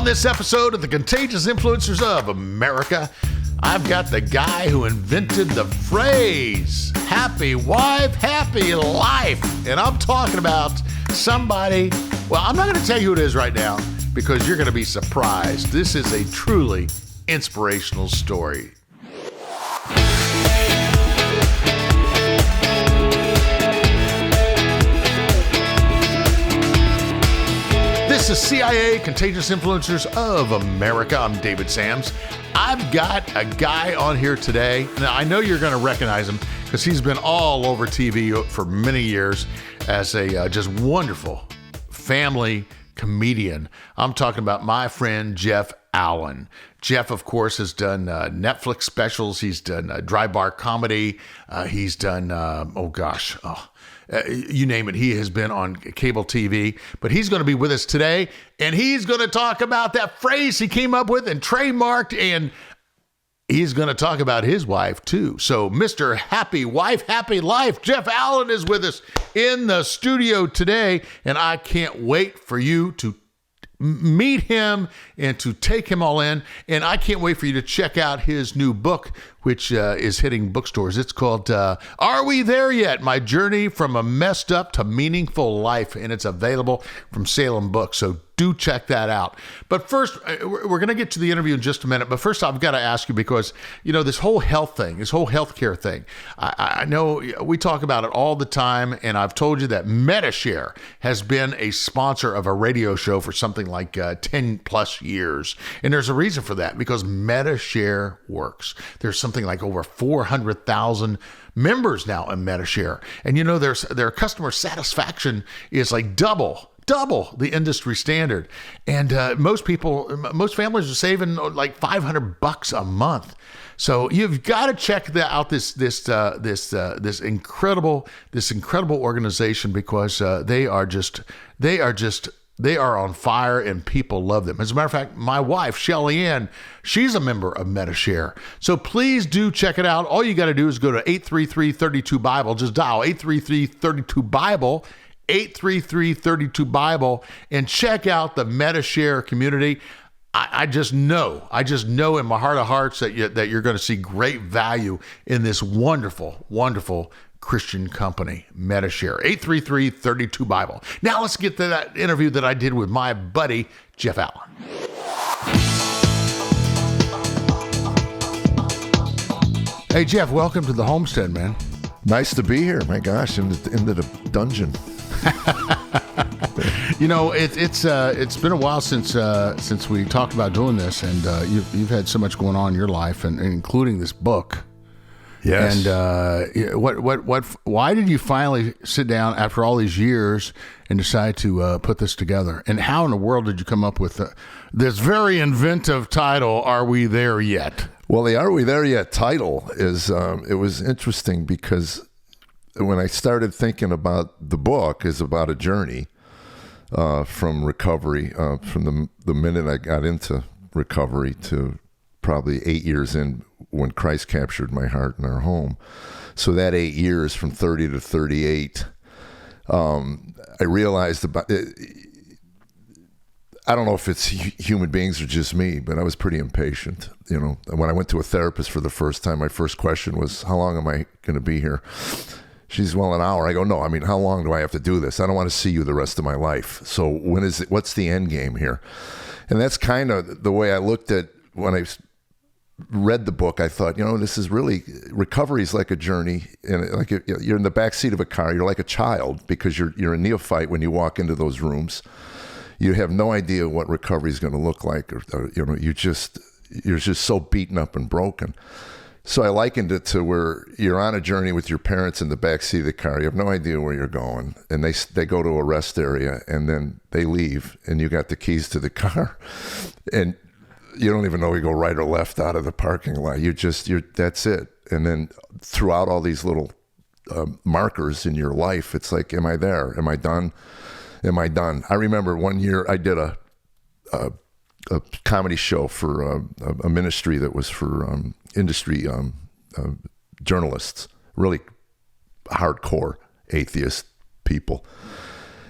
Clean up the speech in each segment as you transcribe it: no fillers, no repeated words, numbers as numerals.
On this episode of the Contagious Influencers of America, I've got the guy who invented the phrase, happy wife, happy life. And I'm talking about somebody, well, I'm not going to tell you who it is right now because you're going to be surprised. This is a truly inspirational story. This is CIA, Contagious Influencers of America. I'm David Sams. I've got a guy on here today. Now, I know you're going to recognize him because he's been all over TV for many years as a just wonderful family comedian. I'm talking about my friend Jeff Allen. Jeff, of course, has done Netflix specials. He's done dry bar comedy. He's done, you name it. He has been on cable TV, but he's going to be with us today, and he's going to talk about that phrase he came up with and trademarked, and he's going to talk about his wife, too. So, Mr. Happy Wife, Happy Life, Jeff Allen is with us in the studio today, and I can't wait for you to meet him and to take him all in. And I can't wait for you to check out his new book, which is hitting bookstores. It's called Are We There Yet? My Journey from a Messed Up to Meaningful Life. And it's available from Salem Books. So do check that out. But first, we're going to get to the interview in just a minute. But first, I've got to ask you because, you know, this whole health thing, this whole healthcare thing, I know we talk about it all the time. And I've told you that MediShare has been a sponsor of a radio show for something like 10 plus years. And there's a reason for that, because MediShare works. There's something like over 400,000 members now in MediShare. And you know, their customer satisfaction is like double the industry standard. And most families are saving like $500 a month. So you've got to check out this incredible organization, because they are on fire and people love them. As a matter of fact, my wife, Shelly Ann, she's a member of MediShare. So please do check it out. All you got to do is go to 833-32-BIBLE. Just dial 833-32-BIBLE, 833-32-BIBLE, and check out the MediShare community. I just know in my heart of hearts that you're going to see great value in this wonderful, wonderful Christian company, MediShare. 833-32-BIBLE. Now let's get to that interview that I did with my buddy, Jeff Allen. Hey, Jeff, welcome to the homestead, man. Nice to be here. My gosh, into the dungeon. You know, it's been a while since we talked about doing this, and you've had so much going on in your life, and including this book. Yes. And why did you finally sit down after all these years and decide to put this together? And how in the world did you come up with this very inventive title, Are We There Yet? Well, the Are We There Yet title is, it was interesting because when I started thinking about the book, is about a journey from recovery, from the minute I got into recovery to probably 8 years in when Christ captured my heart in our home. So that 8 years from 30 to 38, I realized about it. I don't know if it's human beings or just me, but I was pretty impatient. You know, when I went to a therapist for the first time, my first question was, how long am I going to be here? She's, well, an hour. I go, no, I mean, how long do I have to do this? I don't want to see you the rest of my life. So what's the end game here? And that's kind of the way I looked at when I read the book. I thought, you know, this is really, recovery is like a journey, and like you're in the back seat of a car. You're like a child because you're a neophyte when you walk into those rooms. You have no idea what recovery is going to look like, or you know, you're just so beaten up and broken. So I likened it to where you're on a journey with your parents in the back seat of the car. You have no idea where you're going, and they go to a rest area, and then they leave, and you got the keys to the car, and you don't even know you go right or left out of the parking lot. That's it. And then throughout all these little markers in your life, it's like, am I there? Am I done? Am I done? I remember one year I did a comedy show for a ministry that was for industry journalists, really hardcore atheist people.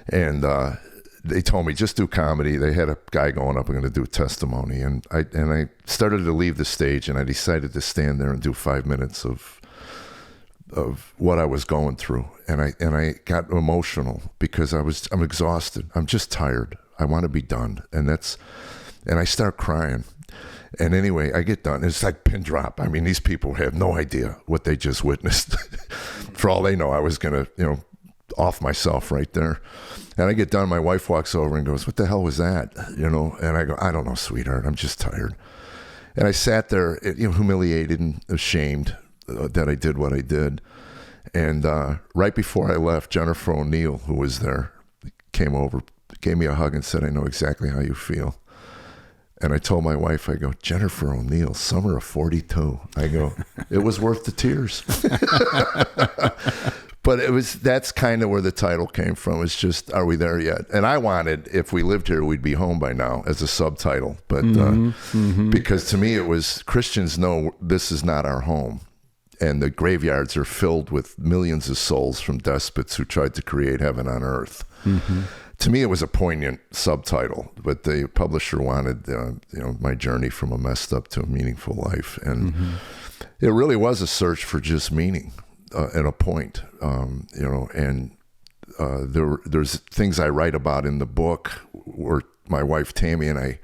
And they told me, just do comedy. They had a guy going up and going to do a testimony. And I started to leave the stage, and I decided to stand there and do 5 minutes of what I was going through. And I got emotional because I'm exhausted. I'm just tired. I want to be done. And I start crying. And anyway, I get done. It's like pin drop. I mean, these people have no idea what they just witnessed. For all they know, I was going to, off myself right there. And I get done. My wife walks over and goes, "What the hell was that?" And I go, "I don't know, sweetheart. I'm just tired." And I sat there, humiliated and ashamed that I did what I did. And right before I left, Jennifer O'Neill, who was there, came over, gave me a hug and said, "I know exactly how you feel." And I told my wife, I go, "Jennifer O'Neill, summer of 42. I go, "It was worth the tears." But that's kind of where the title came from. It's just, are we there yet? And I wanted, if we lived here, we'd be home by now, as a subtitle. But because to me, it was, Christians know this is not our home. And the graveyards are filled with millions of souls from despots who tried to create heaven on earth. Mm-hmm. To me, it was a poignant subtitle, but the publisher wanted, my journey from a messed up to a meaningful life. And it really was a search for just meaning at a point, there's things I write about in the book where my wife, Tammy, and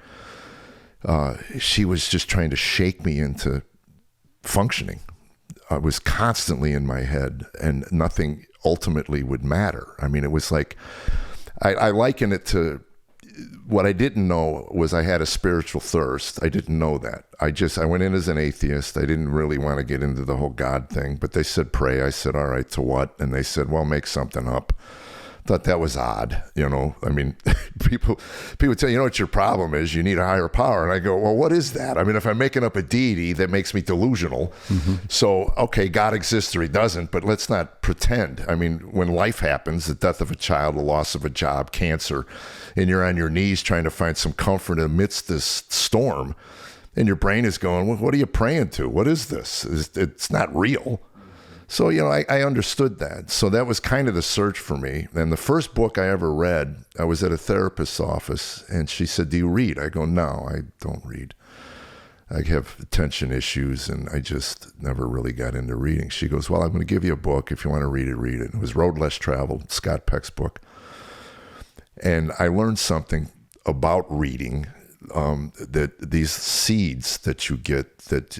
she was just trying to shake me into functioning. I was constantly in my head and nothing ultimately would matter. I mean, it was like, I liken it to what I didn't know was I had a spiritual thirst. I didn't know that. I went in as an atheist. I didn't really want to get into the whole God thing, but they said, pray. I said, all right, to what? And they said, well, make something up. Thought that was odd. I mean, people tell you, what your problem is? You need a higher power. And I go, well, what is that? I mean, if I'm making up a deity, that makes me delusional. So, okay, God exists or he doesn't, but let's not pretend. I mean, when life happens, the death of a child, the loss of a job, cancer, and you're on your knees trying to find some comfort amidst this storm, and your brain is going, well, what are you praying to? What is this? It's not real. So, I understood that. So that was kind of the search for me. And the first book I ever read, I was at a therapist's office, and she said, do you read? I go, no, I don't read. I have attention issues, and I just never really got into reading. She goes, well, I'm going to give you a book. If you want to read it, read it. It was Road Less Traveled, Scott Peck's book. And I learned something about reading, that these seeds that you get that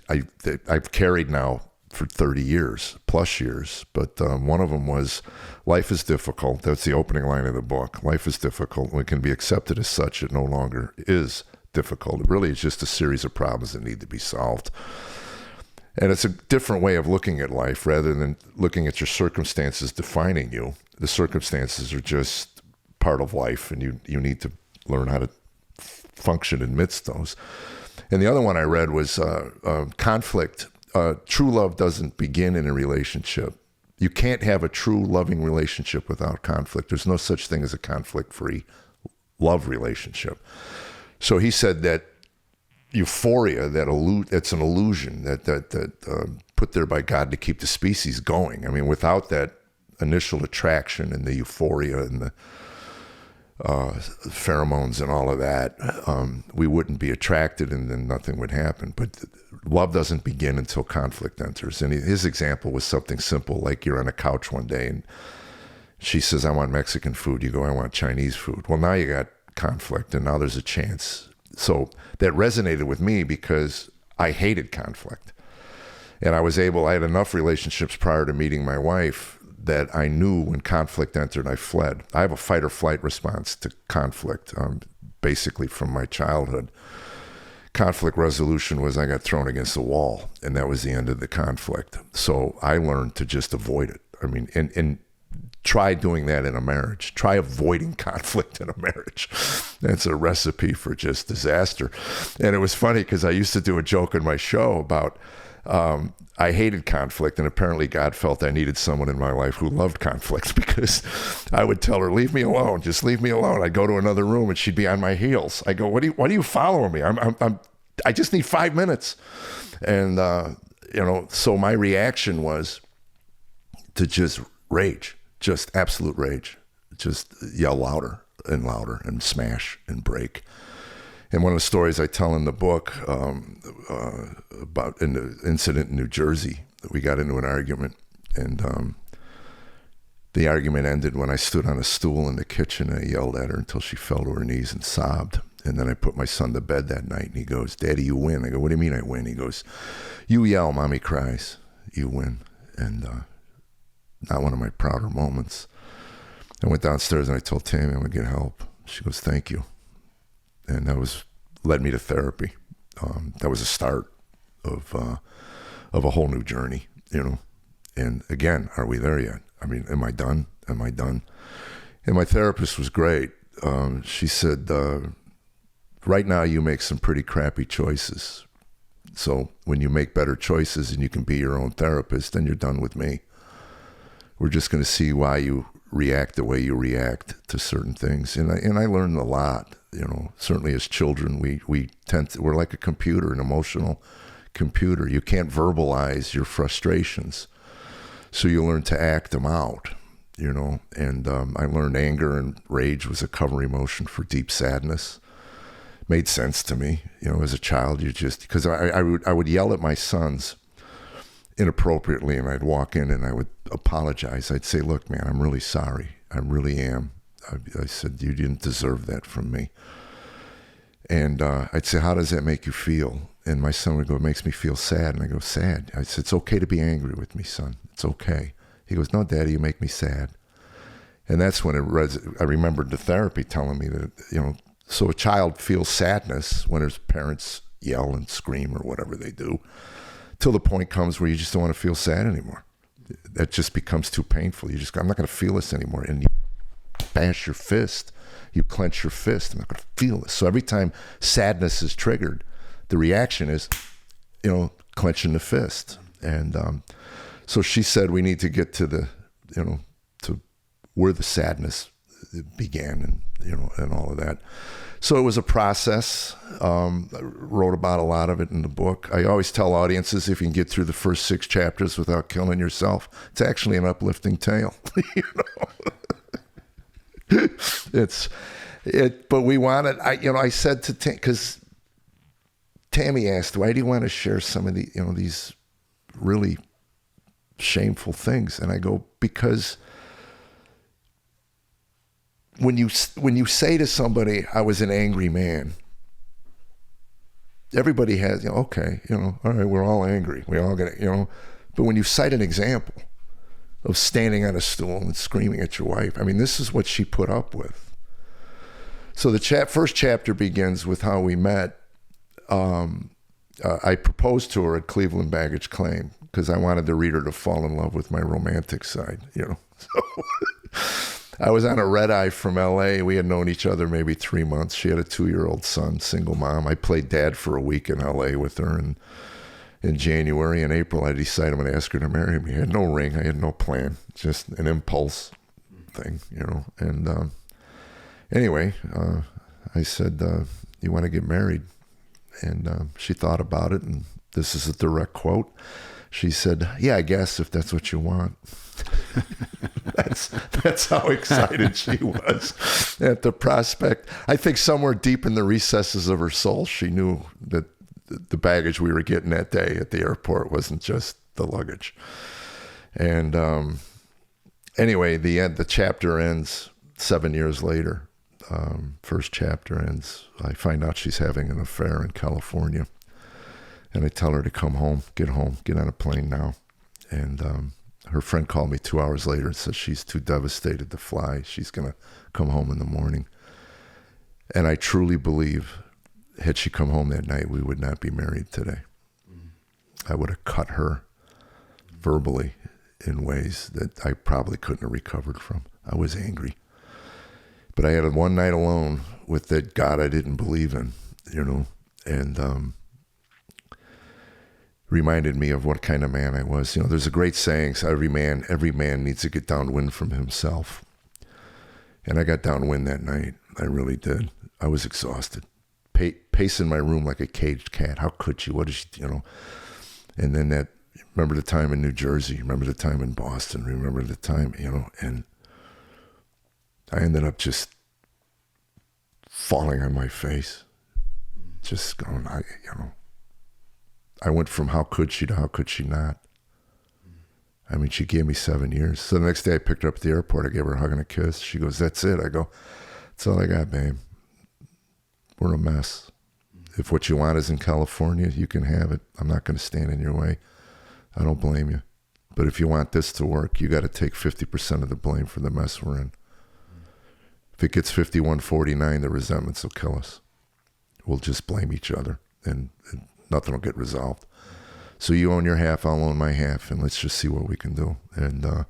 I've carried now for 30 years, plus years. But one of them was, life is difficult. That's the opening line of the book. Life is difficult. When it can be accepted as such, it no longer is difficult. It really is just a series of problems that need to be solved. And it's a different way of looking at life rather than looking at your circumstances defining you. The circumstances are just part of life, and you need to learn how to function amidst those. And the other one I read was Conflict. True love doesn't begin in a relationship. You can't have a true loving relationship without conflict. There's no such thing as a conflict-free love relationship. So he said that euphoria, that's an illusion that put there by God to keep the species going. I mean, without that initial attraction and the euphoria and the pheromones and all of that, we wouldn't be attracted, and then nothing would happen. But love doesn't begin until conflict enters. And his example was something simple, like you're on a couch one day and she says, I want Mexican food. You go, I want Chinese food. Well, now you got conflict, and now there's a chance. So that resonated with me because I hated conflict. And I had enough relationships prior to meeting my wife that I knew when conflict entered, I fled. I have a fight or flight response to conflict, basically from my childhood. Conflict resolution was I got thrown against the wall, and that was the end of the conflict. So I learned to just avoid it. I mean, and try doing that in a marriage. Try avoiding conflict in a marriage. That's a recipe for just disaster. And it was funny because I used to do a joke in my show about I hated conflict, and apparently God felt I needed someone in my life who loved conflict, because I would tell her, leave me alone, just leave me alone. I'd go to another room and she'd be on my heels. I go, why are you following me? I just need 5 minutes. And, so my reaction was to just rage, just absolute rage, just yell louder. and louder and smash and break. And one of the stories I tell in the book about an incident in New Jersey, we got into an argument, and the argument ended when I stood on a stool in the kitchen and I yelled at her until she fell to her knees and sobbed. And then I put my son to bed that night, and he goes, "Daddy, you win." I go, "What do you mean I win?" He goes, "You yell, Mommy cries. You win." And not one of my prouder moments. I went downstairs and I told Tammy I'm going to get help. She goes, "Thank you." And that led me to therapy. That was a start of a whole new journey, you know. And again, are we there yet? I mean, am I done? Am I done? And my therapist was great. She said, right now you make some pretty crappy choices. So when you make better choices and you can be your own therapist, then you're done with me. We're just going to see why you react the way you react to certain things. And I learned a lot, you know. Certainly as children, we're like a computer, an emotional computer. You can't verbalize your frustrations, so you learn to act them out, you know. And I learned anger and rage was a cover emotion for deep sadness. Made sense to me, you know. As a child, you just, because I would yell at my sons inappropriately, and I'd walk in and I would apologize. I'd say, "Look, man, I'm really sorry. I really am." I said, "You didn't deserve that from me." And I'd say, "How does that make you feel?" And my son would go, "It makes me feel sad." And I go, "Sad?" I said, "It's okay to be angry with me, son. It's okay." He goes, "No, Daddy, you make me sad." And that's when I remembered the therapy telling me that, you know, so a child feels sadness when his parents yell and scream or whatever they do, till the point comes where you just don't want to feel sad anymore. That just becomes too painful. You just go, "I'm not going to feel this anymore." And you bash your fist, you clench your fist. "I'm not going to feel this." So every time sadness is triggered, the reaction is, you know, clenching the fist. And so she said we need to get to the, you know, to where the sadness began, and, you know, and all of that. So it was a process. I wrote about a lot of it in the book. I always tell audiences, if you can get through the first 6 chapters without killing yourself, it's actually an uplifting tale. You know, but we wanted. I said to because Tammy asked, "Why do you want to share some of the, you know, these really shameful things?" And I go, "Because when you say to somebody, 'I was an angry man,' everybody has, you know, okay, you know, all right, we're all angry. We all get it, you know. But when you cite an example of standing on a stool and screaming at your wife, I mean, this is what she put up with." So the first chapter begins with how we met. I proposed to her at Cleveland Baggage Claim because I wanted the reader to fall in love with my romantic side, you know. So I was on a red eye from LA. We had known each other maybe 3 months. She had a 2-year-old son, single mom. I played dad for a week in LA with her. And in January and April, I decided I'm going to ask her to marry me. I had no ring. I had no plan. Just an impulse thing, you know. And anyway, I said, "You want to get married?" And she thought about it. And this is a direct quote. She said, "Yeah, I guess, if that's what you want." That's how excited she was at the prospect. I think somewhere deep in the recesses of her soul, she knew that the baggage we were getting that day at the airport wasn't just the luggage. And anyway, the chapter ends 7 years later. First chapter ends. I find out she's having an affair in California. And I tell her to come home, get on a plane now. And her friend called me 2 hours later and said she's too devastated to fly. She's going to come home in the morning. And I truly believe, had she come home that night, we would not be married today. I would have cut her verbally in ways that I probably couldn't have recovered from. I was angry. But I had one night alone with that God I didn't believe in, you know, and reminded me of what kind of man I was. You know, there's a great saying, every man needs to get downwind from himself. And I got downwind that night. I really did. I was exhausted. Pacing my room like a caged cat. How could you? What is she, you know? And then remember the time in New Jersey, remember the time in Boston, remember the time, you know, and I ended up just falling on my face, just going, I went from how could she to how could she not. I mean, she gave me 7 years. So the next day I picked her up at the airport. I gave her a hug and a kiss. She goes, that's it. I go, that's all I got, babe. We're a mess. If what you want is in California, you can have it. I'm not going to stand in your way. I don't blame you. But if you want this to work, you got to take 50% of the blame for the mess we're in. If it gets 51-49, the resentments will kill us. We'll just blame each other, and nothing will get resolved. So you own your half, I'll own my half, and let's just see what we can do. And it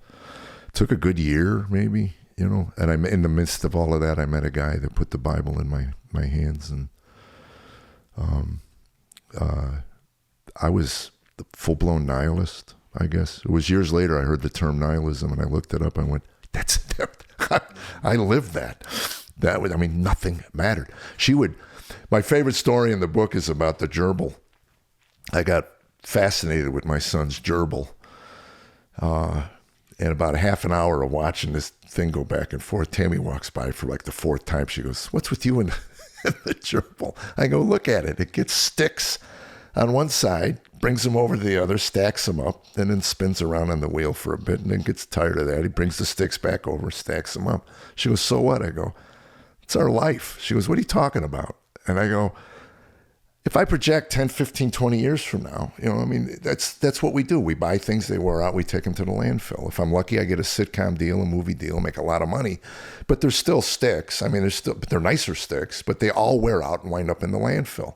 took a good year, maybe, and I'm in the midst of all of that. I met a guy that put the Bible in my hands, and I was the full-blown nihilist, I guess. It was years later I heard the term nihilism, and I looked it up. I went, I lived that. Nothing mattered. My favorite story in the book is about the gerbil. I got fascinated with my son's gerbil. And about a half an hour of watching this thing go back and forth, Tammy walks by for like the fourth time. She goes, what's with you and the gerbil? I go, look at it. It gets sticks on one side, brings them over to the other, stacks them up, and then spins around on the wheel for a bit and then gets tired of that. He brings the sticks back over, stacks them up. She goes, so what? I go, it's our life. She goes, what are you talking about? And I go, if I project 10, 15, 20 years from now, that's what we do. We buy things, they wear out, we take them to the landfill. If I'm lucky, I get a sitcom deal, a movie deal, make a lot of money. But they're still sticks. But they're nicer sticks, but they all wear out and wind up in the landfill.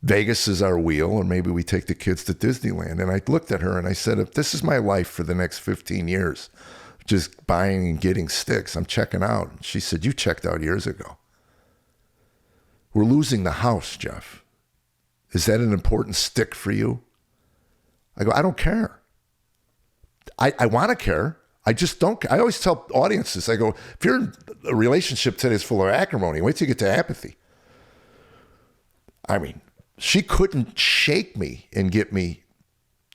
Vegas is our wheel, or maybe we take the kids to Disneyland. And I looked at her and I said, if this is my life for the next 15 years, just buying and getting sticks, I'm checking out. She said, you checked out years ago. We're losing the house, Jeff. Is that an important stick for you? I go, I don't care. I want to care. I just don't. I always tell audiences, I go, if you're in a relationship today that's full of acrimony, wait till you get to apathy. She couldn't shake me and get me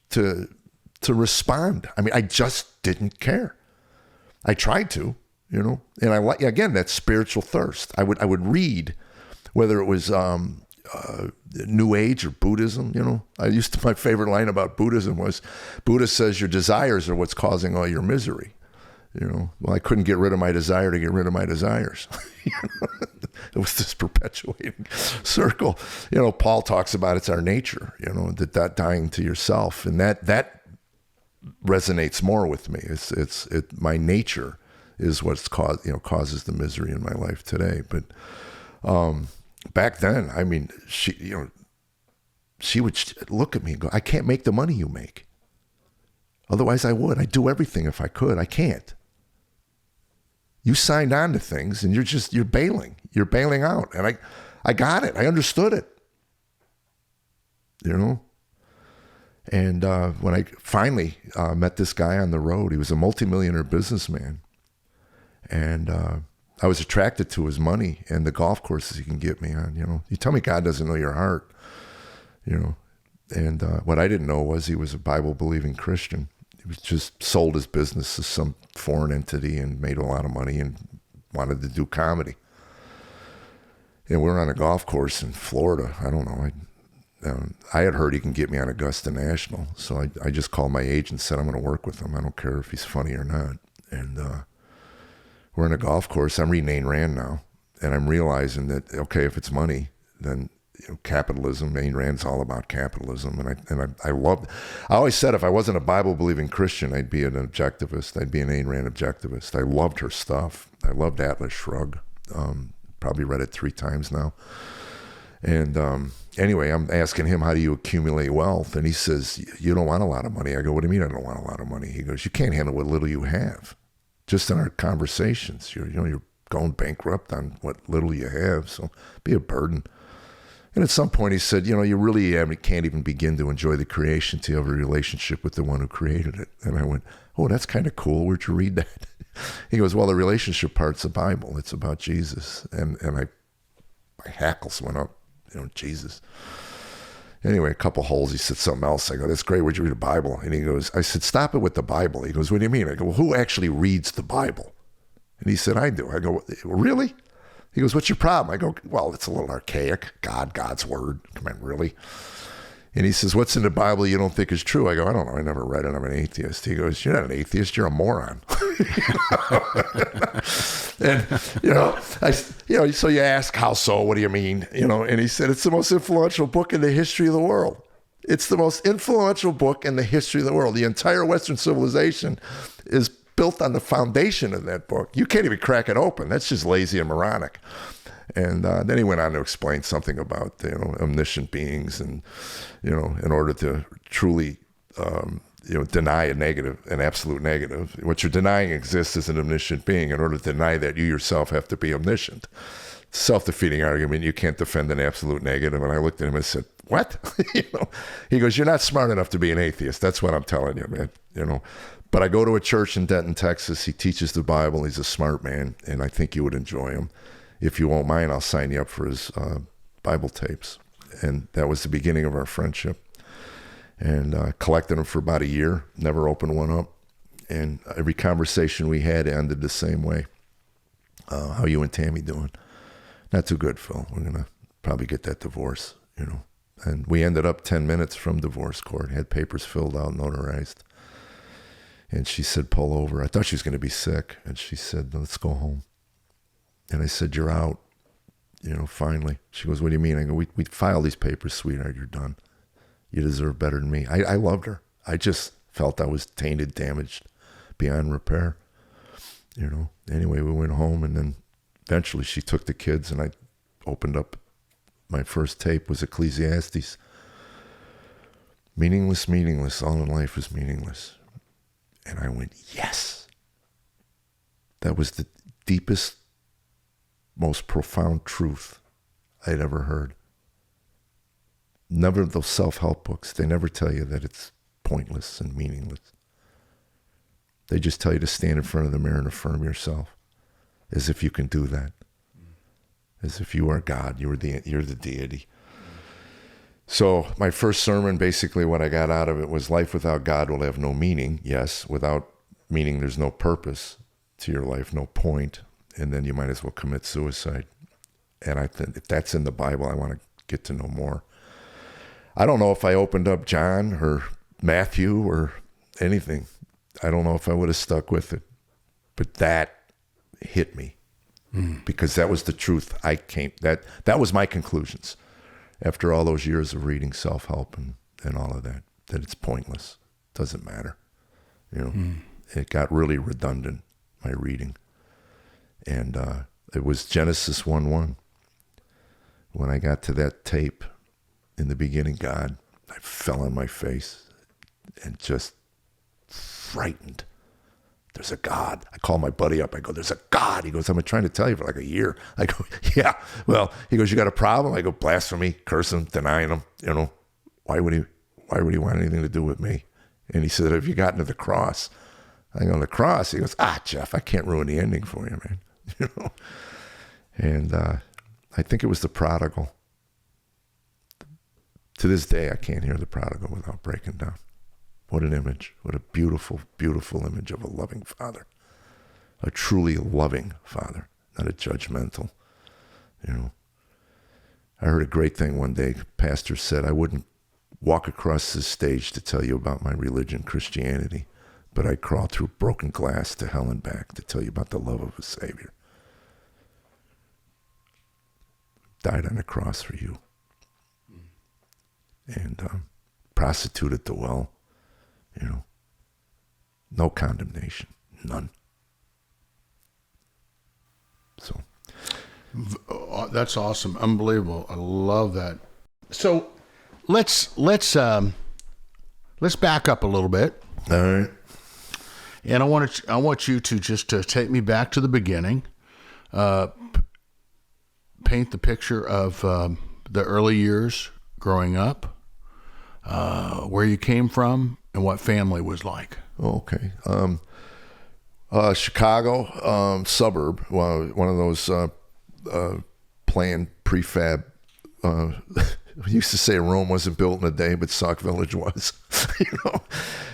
to respond. I just didn't care. I tried to, and I like, again, that spiritual thirst. I would read, whether it was New Age or Buddhism, my favorite line about Buddhism was, Buddha says your desires are what's causing all your misery. Well, I couldn't get rid of my desire to get rid of my desires. It was this perpetuating circle. Paul talks about it's our nature, that dying to yourself, and that resonates more with me. It's my nature is what's causes the misery in my life today. But back then, she would look at me and go, I can't make the money you make. Otherwise I would. I'd do everything if I could. I can't. You signed on to things and you're bailing. You're bailing out. And I got it. I understood it. And when I finally met this guy on the road, he was a multimillionaire businessman. And I was attracted to his money and the golf courses he can get me on. You tell me God doesn't know your heart, And what I didn't know was he was a Bible-believing Christian. He was just sold his business to some foreign entity and made a lot of money and wanted to do comedy. And we were on a golf course in Florida. I don't know. I had heard he can get me on Augusta National. So I just called my agent and said, I'm going to work with him. I don't care if he's funny or not. And we're in a golf course. I'm reading Ayn Rand now. And I'm realizing that, okay, if it's money, then capitalism, Ayn Rand's all about capitalism. And I always said if I wasn't a Bible-believing Christian, I'd be an objectivist. I'd be an Ayn Rand objectivist. I loved her stuff. I loved Atlas Shrugged. Probably read it 3 times now. And anyway, I'm asking him, how do you accumulate wealth? And he says, you don't want a lot of money. I go, what do you mean I don't want a lot of money? He goes, you can't handle what little you have. Just in our conversations, you're going bankrupt on what little you have. So be a burden. And at some point he said, you really can't even begin to enjoy the creation till you have a relationship with the one who created it. And I went, oh, that's kind of cool. Where'd you read that? He goes, well, the relationship part's the Bible. It's about Jesus. And my hackles went up, Jesus. Anyway, a couple holes. He said something else. I go, that's great. Where'd you read the Bible? And he goes, I said, stop it with the Bible. He goes, what do you mean? I go, well, who actually reads the Bible? And he said, I do. I go, really? He goes, what's your problem? I go, well, it's a little archaic. God's word. Come on, really? And he says, what's in the Bible you don't think is true? I go, I don't know. I never read it. I'm an atheist. He goes, you're not an atheist. You're a moron. And, so you ask, how so? What do you mean? And he said, it's the most influential book in the history of the world. It's the most influential book in the history of the world. The entire Western civilization is built on the foundation of that book. You can't even crack it open. That's just lazy and moronic. And then he went on to explain something about omniscient beings, and in order to truly deny an absolute negative, what you're denying exists as an omniscient being. In order to deny that, you yourself have to be omniscient. Self-defeating argument. You can't defend an absolute negative. And I looked at him and said, what? He goes, you're not smart enough to be an atheist. That's what I'm telling you, man. But I go to a church in Denton, Texas. He teaches the Bible. He's a smart man, and I think you would enjoy him. If you won't mind, I'll sign you up for his Bible tapes. And that was the beginning of our friendship. And collected them for about a year, never opened one up. And every conversation we had ended the same way. How you and Tammy doing? Not too good, Phil. We're going to probably get that divorce, And we ended up 10 minutes from divorce court, had papers filled out, notarized. And she said, pull over. I thought she was going to be sick. And she said, let's go home. And I said, you're out, finally. She goes, what do you mean? I go, we filed these papers, sweetheart. You're done. You deserve better than me. I loved her. I just felt I was tainted, damaged, beyond repair. Anyway, we went home, and then eventually she took the kids, and I opened up. My first tape was Ecclesiastes. Meaningless, meaningless. All in life is meaningless. And I went, yes. That was the deepest, most profound truth I'd ever heard. Never those self-help books. They never tell you that it's pointless and meaningless. They just tell you to stand in front of the mirror and affirm yourself, as if you can do that. As if you are God, you're the deity. So my first sermon, basically what I got out of it was, life without God will have no meaning. Yes, without meaning there's no purpose to your life, no point. And then you might as well commit suicide. And I think if that's in the Bible, I want to get to know more. I don't know if I opened up John or Matthew or anything. I don't know if I would have stuck with it. But that hit me. Because that was the truth. That was my conclusions after all those years of reading self-help and all of that it's pointless. Doesn't matter. It got really redundant, my reading. And it was Genesis 1:1. When I got to that tape, in the beginning, God, I fell on my face and just frightened. There's a God. I call my buddy up. I go, there's a God. He goes, I've been trying to tell you for like a year. I go, yeah. Well, he goes, you got a problem? I go, blasphemy, curse him, denying him. Why would he want anything to do with me? And he said, have you gotten to the cross? I go, the cross? He goes, Jeff, I can't ruin the ending for you, man. And I think it was the prodigal. To this day, I can't hear the prodigal without breaking down. What an image. What a beautiful, beautiful image of a loving father. A truly loving father, not a judgmental. I heard a great thing one day. Pastor said, I wouldn't walk across this stage to tell you about my religion, Christianity, but I'd crawl through broken glass to hell and back to tell you about the love of a Savior. Died on a cross for you. And prostitute at the well. No condemnation, none. So, that's awesome, unbelievable. I love that. So, let's back up a little bit. All right. And I want you to just take me back to the beginning. Paint the picture of the early years growing up, where you came from, and what family was like. Okay. Chicago, suburb, one of those planned prefab. We used to say Rome wasn't built in a day, but Sauk Village was.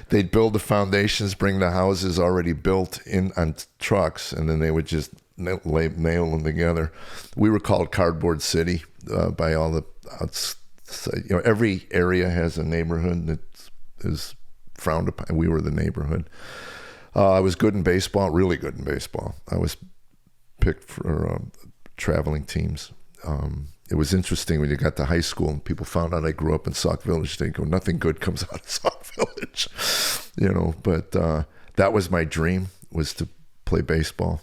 They'd build the foundations, bring the houses already built in on trucks, and then they would just nail them together. We were called Cardboard City by all the every area has a neighborhood that is frowned upon. We were the neighborhood. I was good in baseball, really good in baseball. I was picked for traveling teams. It was interesting when you got to high school and people found out I grew up in Sauk Village. They go, nothing good comes out of Sauk Village, But that was my dream, was to play baseball.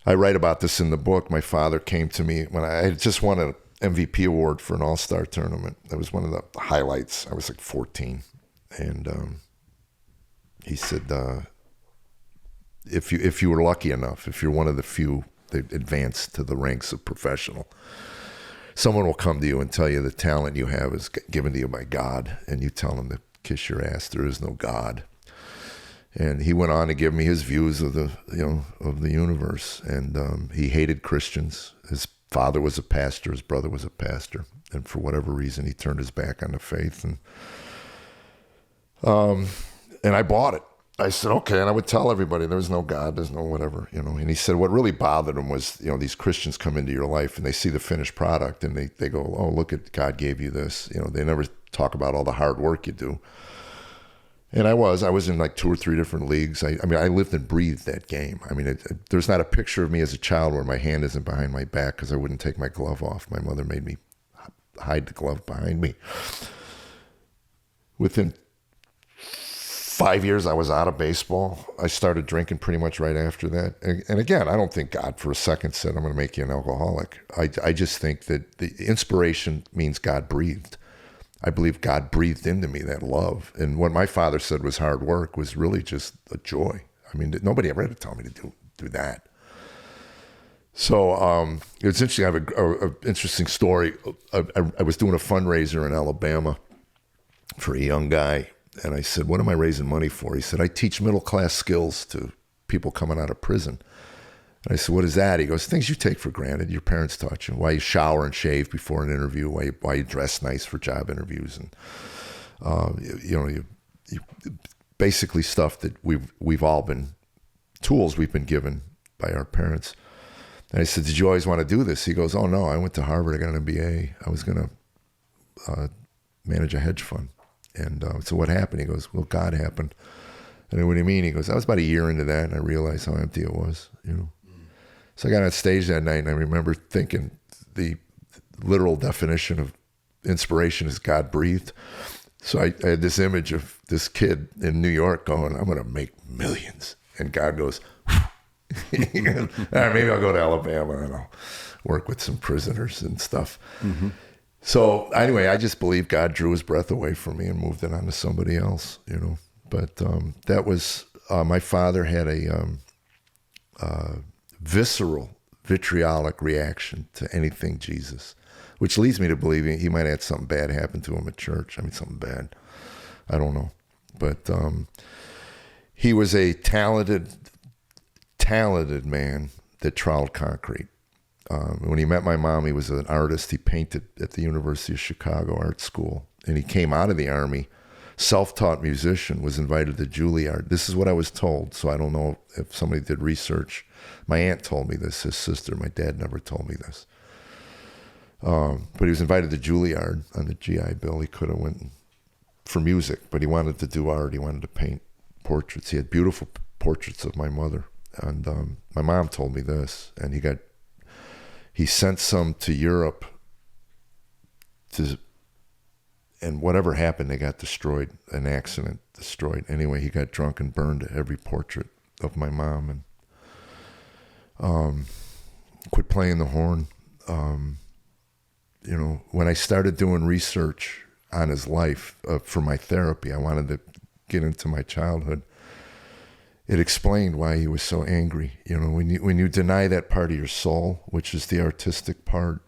I write about this in the book. My father came to me when I had just won an MVP award for an all-star tournament. That was one of the highlights. I was like 14. And he said, if you were lucky enough, if you're one of the few that advanced to the ranks of professional, someone will come to you and tell you the talent you have is given to you by God, and you tell them to kiss your ass. There is no God. And he went on to give me his views of the universe. And he hated Christians. His father was a pastor. His brother was a pastor. And for whatever reason, he turned his back on the faith. And I bought it. I said, okay. And I would tell everybody there's no God, there's no whatever, And he said what really bothered him was, these Christians come into your life and they see the finished product and they go, oh, look at God gave you this. They never talk about all the hard work you do. And I was in like 2 or 3 different leagues. I lived and breathed that game. There's not a picture of me as a child where my hand isn't behind my back because I wouldn't take my glove off. My mother made me hide the glove behind me. Within 5 years, I was out of baseball. I started drinking pretty much right after that. And again, I don't think God for a second said, I'm going to make you an alcoholic. I just think that the inspiration means God breathed. I believe God breathed into me that love. And what my father said was hard work was really just a joy. Nobody ever had to tell me to do that. So it was interesting. I have an interesting story. I was doing a fundraiser in Alabama for a young guy. And I said, what am I raising money for? He said, I teach middle-class skills to people coming out of prison. And I said, what is that? He goes, things you take for granted. Your parents taught you. Why you shower and shave before an interview. Why you dress nice for job interviews. And, you basically stuff that we've all been, tools we've been given by our parents. And I said, did you always want to do this? He goes, oh, no, I went to Harvard. I got an MBA. I was going to manage a hedge fund. And so what happened? He goes, well, God happened. And then, what do you mean? He goes, I was about a year into that, and I realized how empty it was, So I got on stage that night, and I remember thinking the literal definition of inspiration is God breathed. So I had this image of this kid in New York going, I'm going to make millions. And God goes, all right, maybe I'll go to Alabama, and I'll work with some prisoners and stuff. Mm-hmm. So anyway, I just believe God drew his breath away from me and moved it on to somebody else, But that was, my father had a visceral, vitriolic reaction to anything Jesus, which leads me to believing he might have had something bad happen to him at church. Something bad. I don't know. But he was a talented man that troweled concrete. When he met my mom, he was an artist. He painted at the University of Chicago Art School. And he came out of the Army, self-taught musician, was invited to Juilliard. This is what I was told, so I don't know if somebody did research. My aunt told me this, his sister. My dad never told me this. But he was invited to Juilliard on the GI Bill. He could have went for music, but he wanted to do art. He wanted to paint portraits. He had beautiful portraits of my mother. And my mom told me this, and he sent some to Europe and whatever happened, they got destroyed, an accident destroyed. Anyway, he got drunk and burned every portrait of my mom and quit playing the horn. When I started doing research on his life for my therapy, I wanted to get into my childhood. It explained why he was so angry. When you deny that part of your soul, which is the artistic part.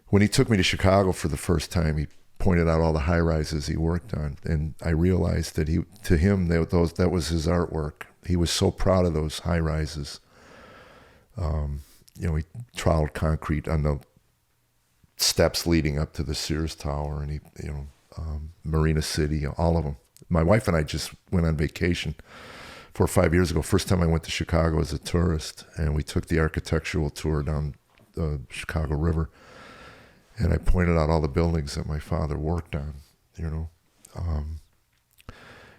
When he took me to Chicago for the first time, he pointed out all the high rises he worked on, and I realized that to him that was his artwork. He was so proud of those high rises. He troweled concrete on the steps leading up to the Sears Tower, and Marina City, all of them. My wife and I just went on vacation 4 or 5 years ago. First time I went to Chicago as a tourist, and we took the architectural tour down the Chicago River, and I pointed out all the buildings that my father worked on. You know,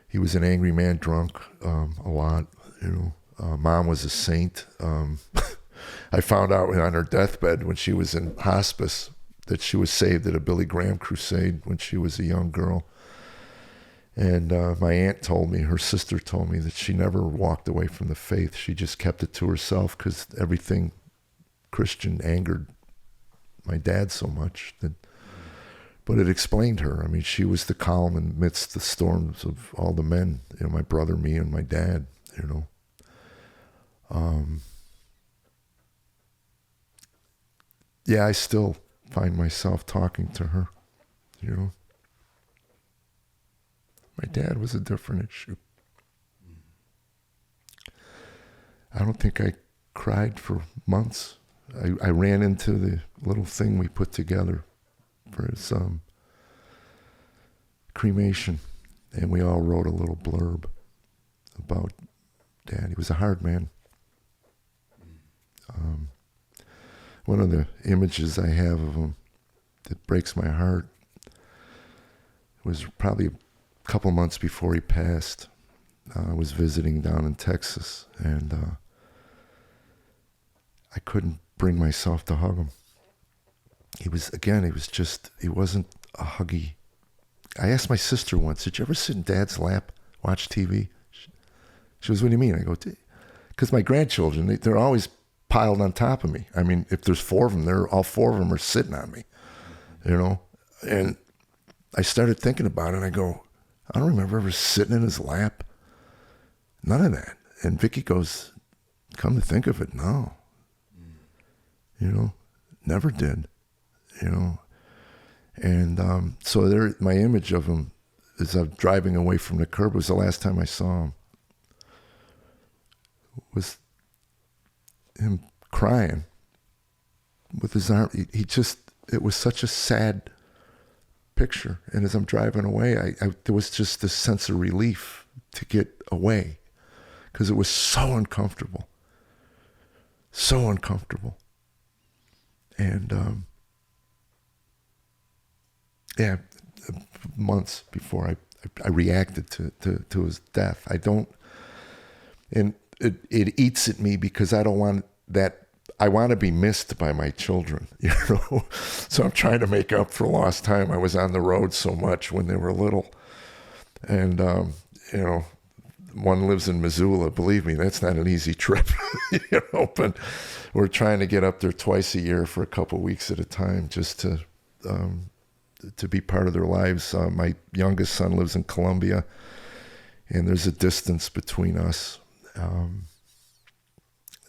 he was an angry man, drunk a lot. You know, Mom was a saint. I found out on her deathbed when she was in hospice that she was saved at a Billy Graham crusade when she was a young girl. And my aunt told me, her sister told me, that she never walked away from the faith. She just kept it to herself because everything Christian angered my dad so much. But it explained her. I mean, she was the calm amidst the storms of all the men, you know, my brother, me, and my dad, you know. Yeah, I still find myself talking to her, you know. My dad was a different issue. I don't think I cried for months. I ran into the little thing we put together for his cremation, and we all wrote a little blurb about Dad. He was a hard man. One of the images I have of him that breaks my heart was probably a couple months before he passed. I was visiting down in Texas, and I couldn't bring myself to hug him. He wasn't a huggy. I asked my sister once, did you ever sit in Dad's lap, watch TV? She goes, what do you mean? I go, because my grandchildren, they're always piled on top of me. I mean, if there's 4 of them, all 4 of them are sitting on me, you know? And I started thinking about it, and I go, I don't remember ever sitting in his lap. None of that. And Vicky goes, come to think of it, no. You know, never did, you know. And so there, my image of him as I'm driving away from the curb was the last time I saw him. Was him crying with his arm. It was such a sad picture. And as I'm driving away, there was just this sense of relief to get away because it was so uncomfortable. So uncomfortable. And months before I reacted to his death. And it eats at me because I don't want that. I want to be missed by my children, you know. So I'm trying to make up for lost time. I was on the road so much when they were little, and you know, one lives in Missoula. Believe me, that's not an easy trip, you know. But we're trying to get up there twice a year for a couple weeks at a time, just to be part of their lives. My youngest son lives in Columbia, and there's a distance between us,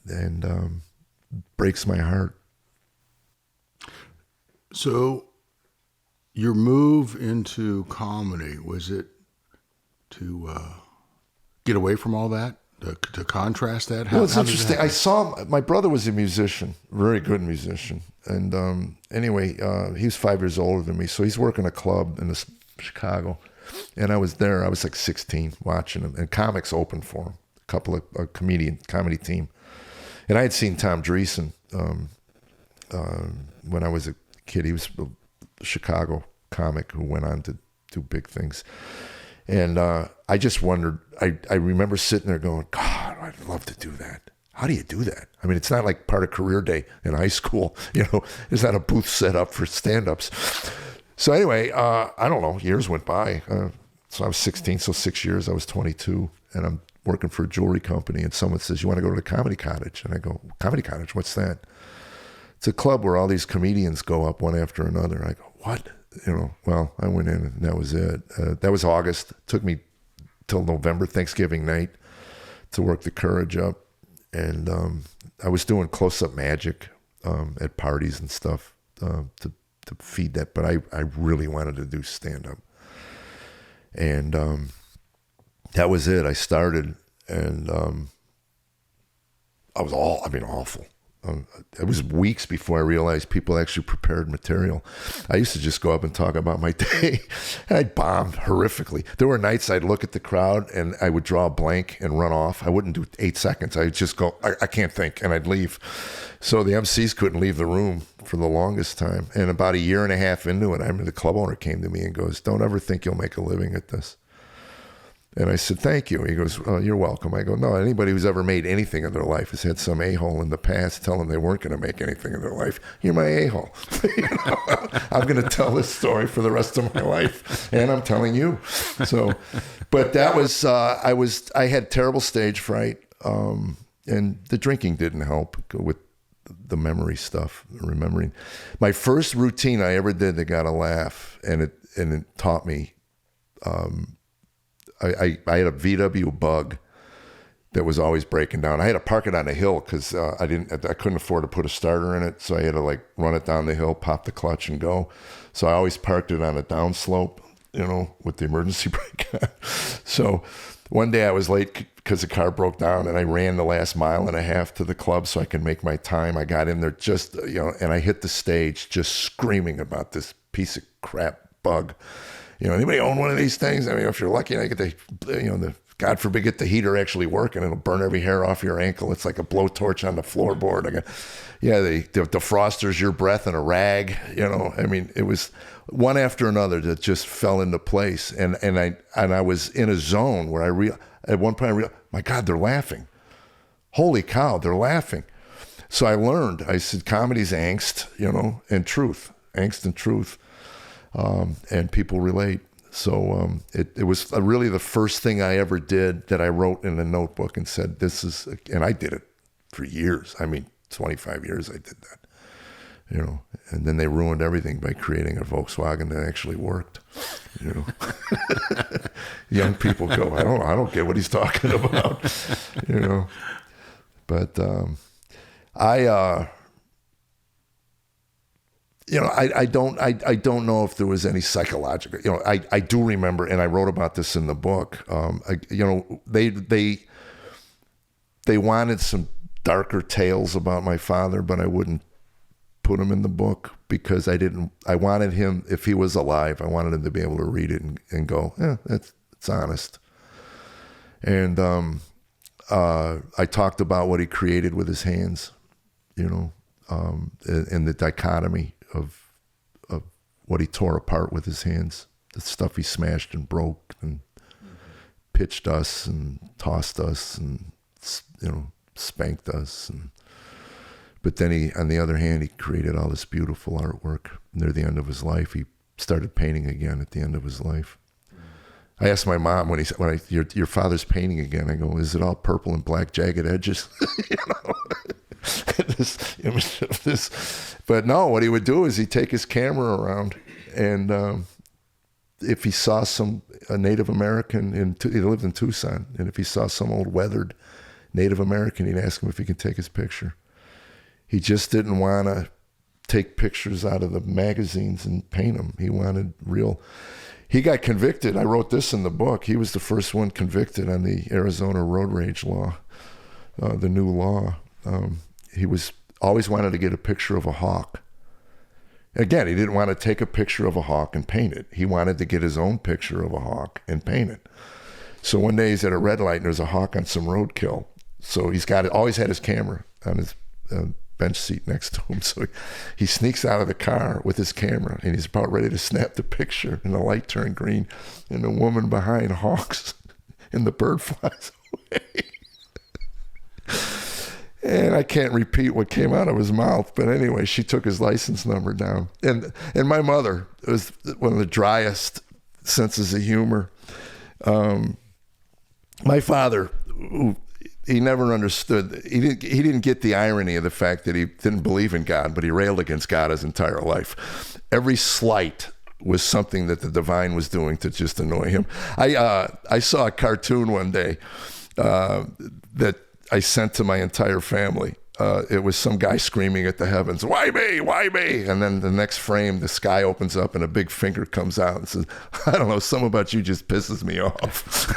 and breaks my heart. So your move into comedy, was it to get away from all that, to contrast that? Well, it's interesting. I saw my brother was a musician, very good musician. And anyway, he was 5 years older than me. So he's working a club in Chicago. And I was there. I was like 16 watching him. And comics opened for him, a couple of comedy team. And I had seen Tom Dreesen when I was a kid. He was a Chicago comic who went on to do big things. And I just wondered, I remember sitting there going, God, I'd love to do that. How do you do that? I mean, it's not like part of career day in high school. You know, there's not a booth set up for stand-ups. So anyway, I don't know, years went by. So I was 16, so 6 years, I was 22, and I'm working for a jewelry company, and someone says, you want to go to the Comedy Cottage? And I go, Comedy Cottage, what's that? It's a club where all these comedians go up one after another. I go, what? You know, well, I went in, and that was it. That was August. It took me till November, Thanksgiving night, to work the courage up. And I was doing close-up magic at parties and stuff to feed that. But I really wanted to do stand-up. And that was it. I started, and I was awful. It was weeks before I realized people actually prepared material. I used to just go up and talk about my day, and I bombed horrifically. There were nights I'd look at the crowd and I would draw a blank and run off. I wouldn't do 8 seconds. I'd just go, I can't think, and I'd leave. So the MCs couldn't leave the room for the longest time. And about a year and a half into it, the club owner came to me and goes, "Don't ever think you'll make a living at this." And I said, "Thank you." He goes, "Oh, you're welcome." I go, "No, anybody who's ever made anything in their life has had some a-hole in the past tell them they weren't going to make anything in their life. You're my a-hole." I'm going to tell this story for the rest of my life, and I'm telling you. So, but that was, I had terrible stage fright, and the drinking didn't help with the memory stuff, remembering. My first routine I ever did that got a laugh, and it taught me, I had a VW Bug that was always breaking down. I had to park it on a hill because I couldn't afford to put a starter in it, so I had to run it down the hill, pop the clutch, and go. So I always parked it on a downslope, with the emergency brake on. So one day I was late because the car broke down, and I ran the last mile and a half to the club so I could make my time. I got in there just, and I hit the stage just screaming about this piece of crap Bug. Anybody own one of these things? I mean, if you're lucky, I get the God forbid, get the heater actually working. It'll burn every hair off your ankle. It's like a blowtorch on the floorboard. The defroster's your breath in a rag. I mean, it was one after another that just fell into place. And I was in a zone where at one point I realized, my God, they're laughing. Holy cow, they're laughing. So I learned. I said, comedy's angst, and truth. Angst and truth. And people relate. So it was really the first thing I ever did that I wrote in a notebook and said, and I did it for years. I mean, 25 years I did that, and then they ruined everything by creating a Volkswagen that actually worked, Young people go, I don't get what he's talking about, but I don't know if there was any psychological, I do remember, and I wrote about this in the book, they wanted some darker tales about my father, but I wouldn't put them in the book because I wanted him, if he was alive, I wanted him to be able to read it and go, it's honest. And I talked about what he created with his hands, and the dichotomy of what he tore apart with his hands, the stuff he smashed and broke and pitched us and tossed us and spanked us, but then on the other hand, he created all this beautiful artwork. Near the end of his life, he started painting again. At the end of his life, I asked my mom when he said, your father's painting again. I go, is it all purple and black jagged edges? This image of this, but no. What he would do is he'd take his camera around, and if he saw a Native American he lived in Tucson, and if he saw some old weathered Native American, he'd ask him if he could take his picture. He just didn't want to take pictures out of the magazines and paint them. He wanted real. He got convicted. I wrote this in the book. He was the first one convicted on the Arizona road rage law, the new law. He always wanted to get a picture of a hawk. Again, he didn't want to take a picture of a hawk and paint it. He wanted to get his own picture of a hawk and paint it. So one day he's at a red light and there's a hawk on some roadkill. So he's always had his camera on his bench seat next to him. So he sneaks out of the car with his camera and he's about ready to snap the picture, and the light turned green and the woman behind honks and the bird flies away. And I can't repeat what came out of his mouth, but anyway, she took his license number down. And my mother was one of the driest senses of humor. My father, he never understood. He didn't get the irony of the fact that he didn't believe in God, but he railed against God his entire life. Every slight was something that the divine was doing to just annoy him. I saw a cartoon one day that I sent to my entire family. It was some guy screaming at the heavens, "Why me? Why me?" And then the next frame, the sky opens up and a big finger comes out and says, "I don't know, something about you just pisses me off."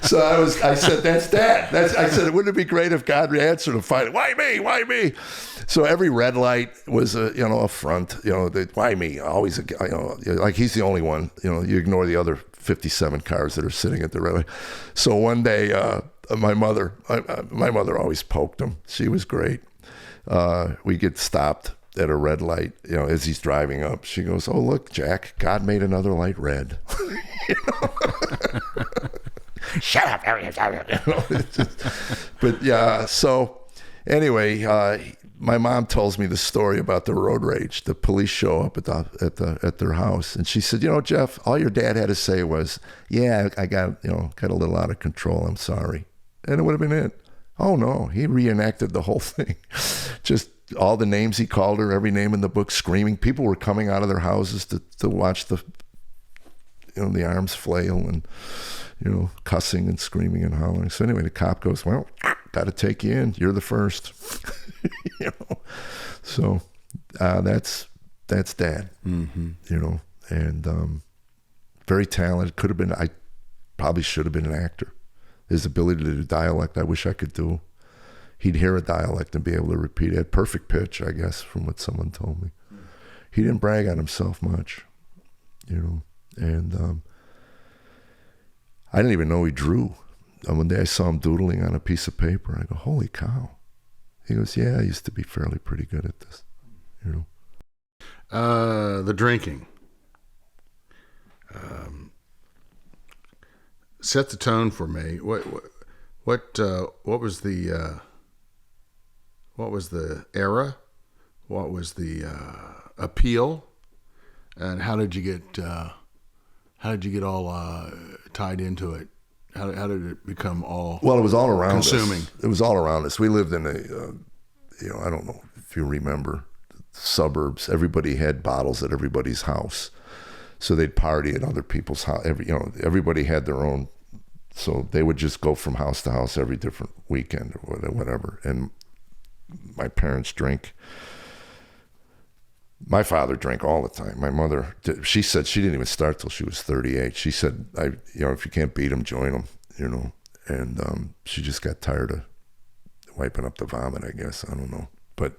So I said, that's Dad. I said, wouldn't it be great if God answered and find, why me? Why me? So every red light was a front, why me? Always, like he's the only one, you ignore the other 57 cars that are sitting at the red light. So one day, my mother always poked him. She was great. We get stopped at a red light, as he's driving up. She goes, "Oh, look, Jack, God made another light red." Shut up. But yeah, so anyway, my mom tells me the story about the road rage. The police show up at their house, and she said, "Jeff, all your dad had to say was, yeah, I got a little out of control. I'm sorry." And it would have been it. Oh no, he reenacted the whole thing. Just all the names he called her, every name in the book, screaming. People were coming out of their houses to watch the arms flail and, cussing and screaming and hollering. So anyway, the cop goes, "Well, got to take you in. You're the first." So that's Dad, and very talented. Could have been, I probably should have been an actor. His ability to do dialect, I wish I could do. He'd hear a dialect and be able to repeat it. Had perfect pitch, I guess, from what someone told me. He didn't brag on himself much, and I didn't even know he drew. And one day I saw him doodling on a piece of paper. I go, "Holy cow." He goes, "Yeah, I used to be fairly pretty good at this." The drinking. Set the tone for me. What was the era? What was the appeal? And how did you get all tied into it? How did it become all? Well, it was all around consuming. us. It was all around us. We lived in I don't know if you remember, suburbs. Everybody had bottles at everybody's house, so they'd party at other people's house. Everybody had their own. So they would just go from house to house every different weekend or whatever. And my parents drank. My father drank all the time. My mother, she said she didn't even start till she was 38. She said, if you can't beat them, join them, And she just got tired of wiping up the vomit, I guess. I don't know. But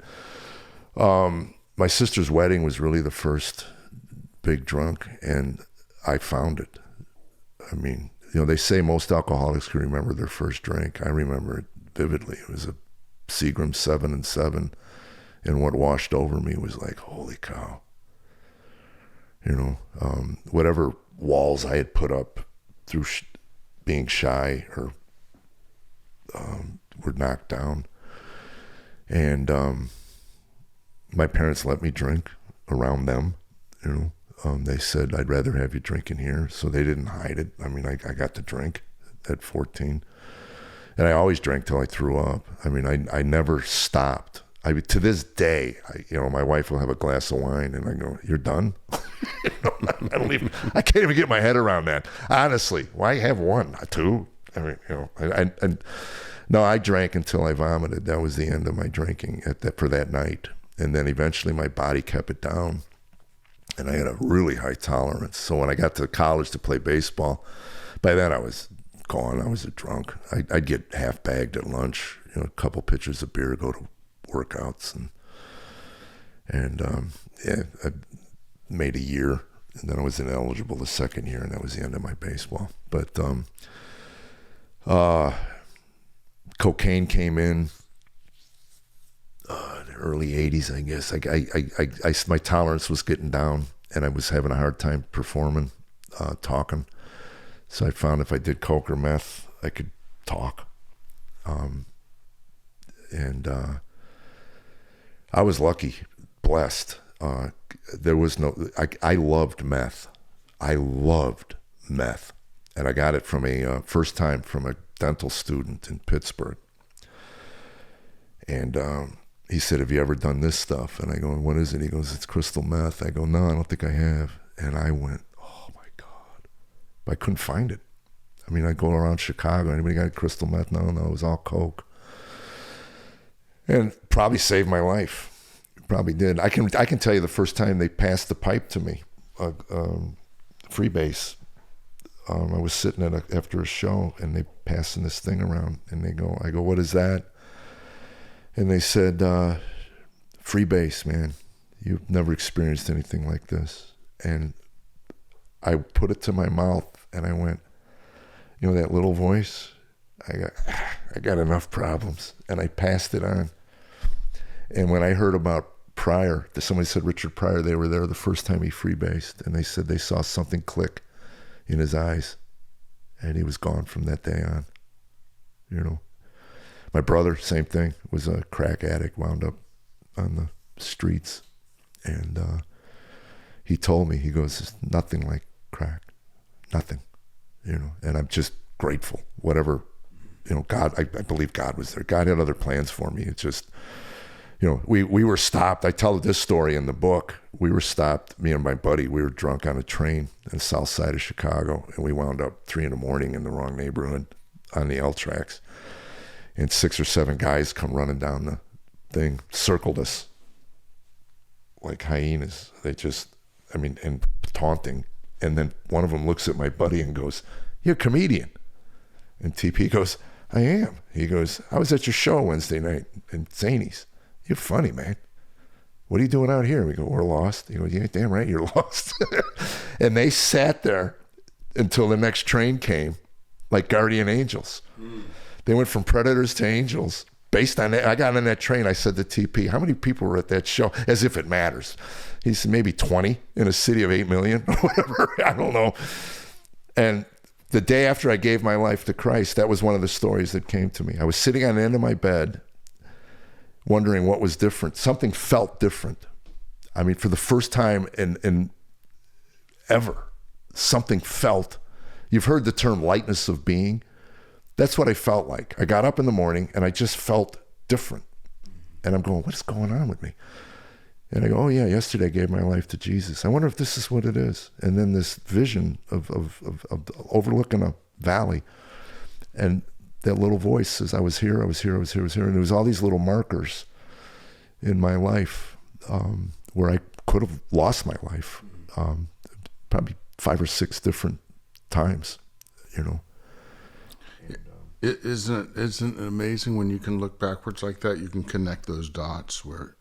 my sister's wedding was really the first big drunk, and I found it. I mean, they say most alcoholics can remember their first drink. I remember it vividly. It was a Seagram 7 and 7, and what washed over me was like, holy cow. Whatever walls I had put up through being shy or were knocked down. And my parents let me drink around them, They said, "I'd rather have you drinking here." So they didn't hide it. I mean, I got to drink at 14. And I always drank till I threw up. I mean, I never stopped. To this day, my wife will have a glass of wine and I go, "You're done?" I can't even get my head around that. Honestly, why have one, two? I mean, no, I drank until I vomited. That was the end of my drinking for that night. And then eventually my body kept it down. And I had a really high tolerance. So when I got to college to play baseball, by then I was gone. I was a drunk. I'd get half bagged at lunch, a couple pitchers of beer, go to workouts, and I made a year, and then I was ineligible the second year, and that was the end of my baseball. But cocaine came in the early 80s, I guess. My tolerance was getting down, and I was having a hard time performing, talking. So I found if I did coke or meth, I could talk. And I was lucky, blessed. There was I loved meth. I loved meth. And I got it from first time from a dental student in Pittsburgh. And he said, "Have you ever done this stuff?" And I go, "What is it?" He goes, "It's crystal meth." I go, "No, I don't think I have." And I went, oh my God. But I couldn't find it. I mean, I go around Chicago. Anybody got crystal meth? No, it was all coke. And probably saved my life. Probably did. I can tell you the first time they passed the pipe to me, freebase. I was sitting after a show, and they passing this thing around, and I go, what is that? And they said, free base, man. You've never experienced anything like this. And I put it to my mouth, and I went, you know, that little voice, I got enough problems. And I passed it on. And when I heard about Pryor, somebody said Richard Pryor, they were there the first time he freebased, and they said they saw something click in his eyes, and he was gone from that day on. You know, my brother, same thing, was a crack addict, wound up on the streets, and he told me, he goes, "It's nothing like crack, nothing," you know, and I'm just grateful. Whatever, you know, God, I believe God was there. God had other plans for me. It's just, you know, we were stopped. I tell this story in the book. We were stopped, me and my buddy, we were drunk on a train in the south side of Chicago, and we wound up 3 a.m. in the wrong neighborhood on the L tracks. And 6 or 7 guys come running down the thing, circled us like hyenas. They just, I mean, and taunting. And then one of them looks at my buddy and goes, "You're a comedian." And TP goes, "I am." He goes, "I was at your show Wednesday night in Zany's. You're funny, man. What are you doing out here?" We go, "We're lost." He goes, "Yeah, damn right you're lost." And they sat there until the next train came, like guardian angels. They went from predators to angels. Based on that, I got on that train, I said to TP, "How many people were at that show?" As if it matters. He said, "Maybe 20 in a city of 8 million, or whatever. I don't know." And the day after I gave my life to Christ, that was one of the stories that came to me. I was sitting on the end of my bed, wondering what was different. Something felt different. I mean, for the first time in ever, something felt. You've heard the term lightness of being. That's what I felt like. I got up in the morning and I just felt different. And I'm going, what is going on with me? And I go, oh yeah, yesterday I gave my life to Jesus. I wonder if this is what it is. And then this vision of overlooking a valley, and that little voice says, I was here. And there was all these little markers in my life where I could have lost my life, probably 5 or 6 different times, you know. Isn't it amazing when you can look backwards like that? You can connect those dots where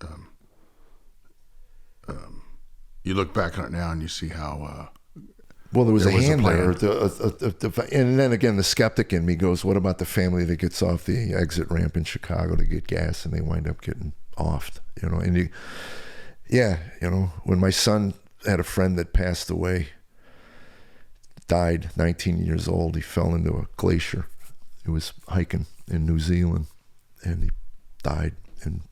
you look back on it now and you see how. Well, there was a hand there. And then again, the skeptic in me goes, what about the family that gets off the exit ramp in Chicago to get gas and they wind up getting offed? You know, and when my son had a friend that passed away, died, 19 years old, he fell into a glacier. He was hiking in New Zealand and he died. And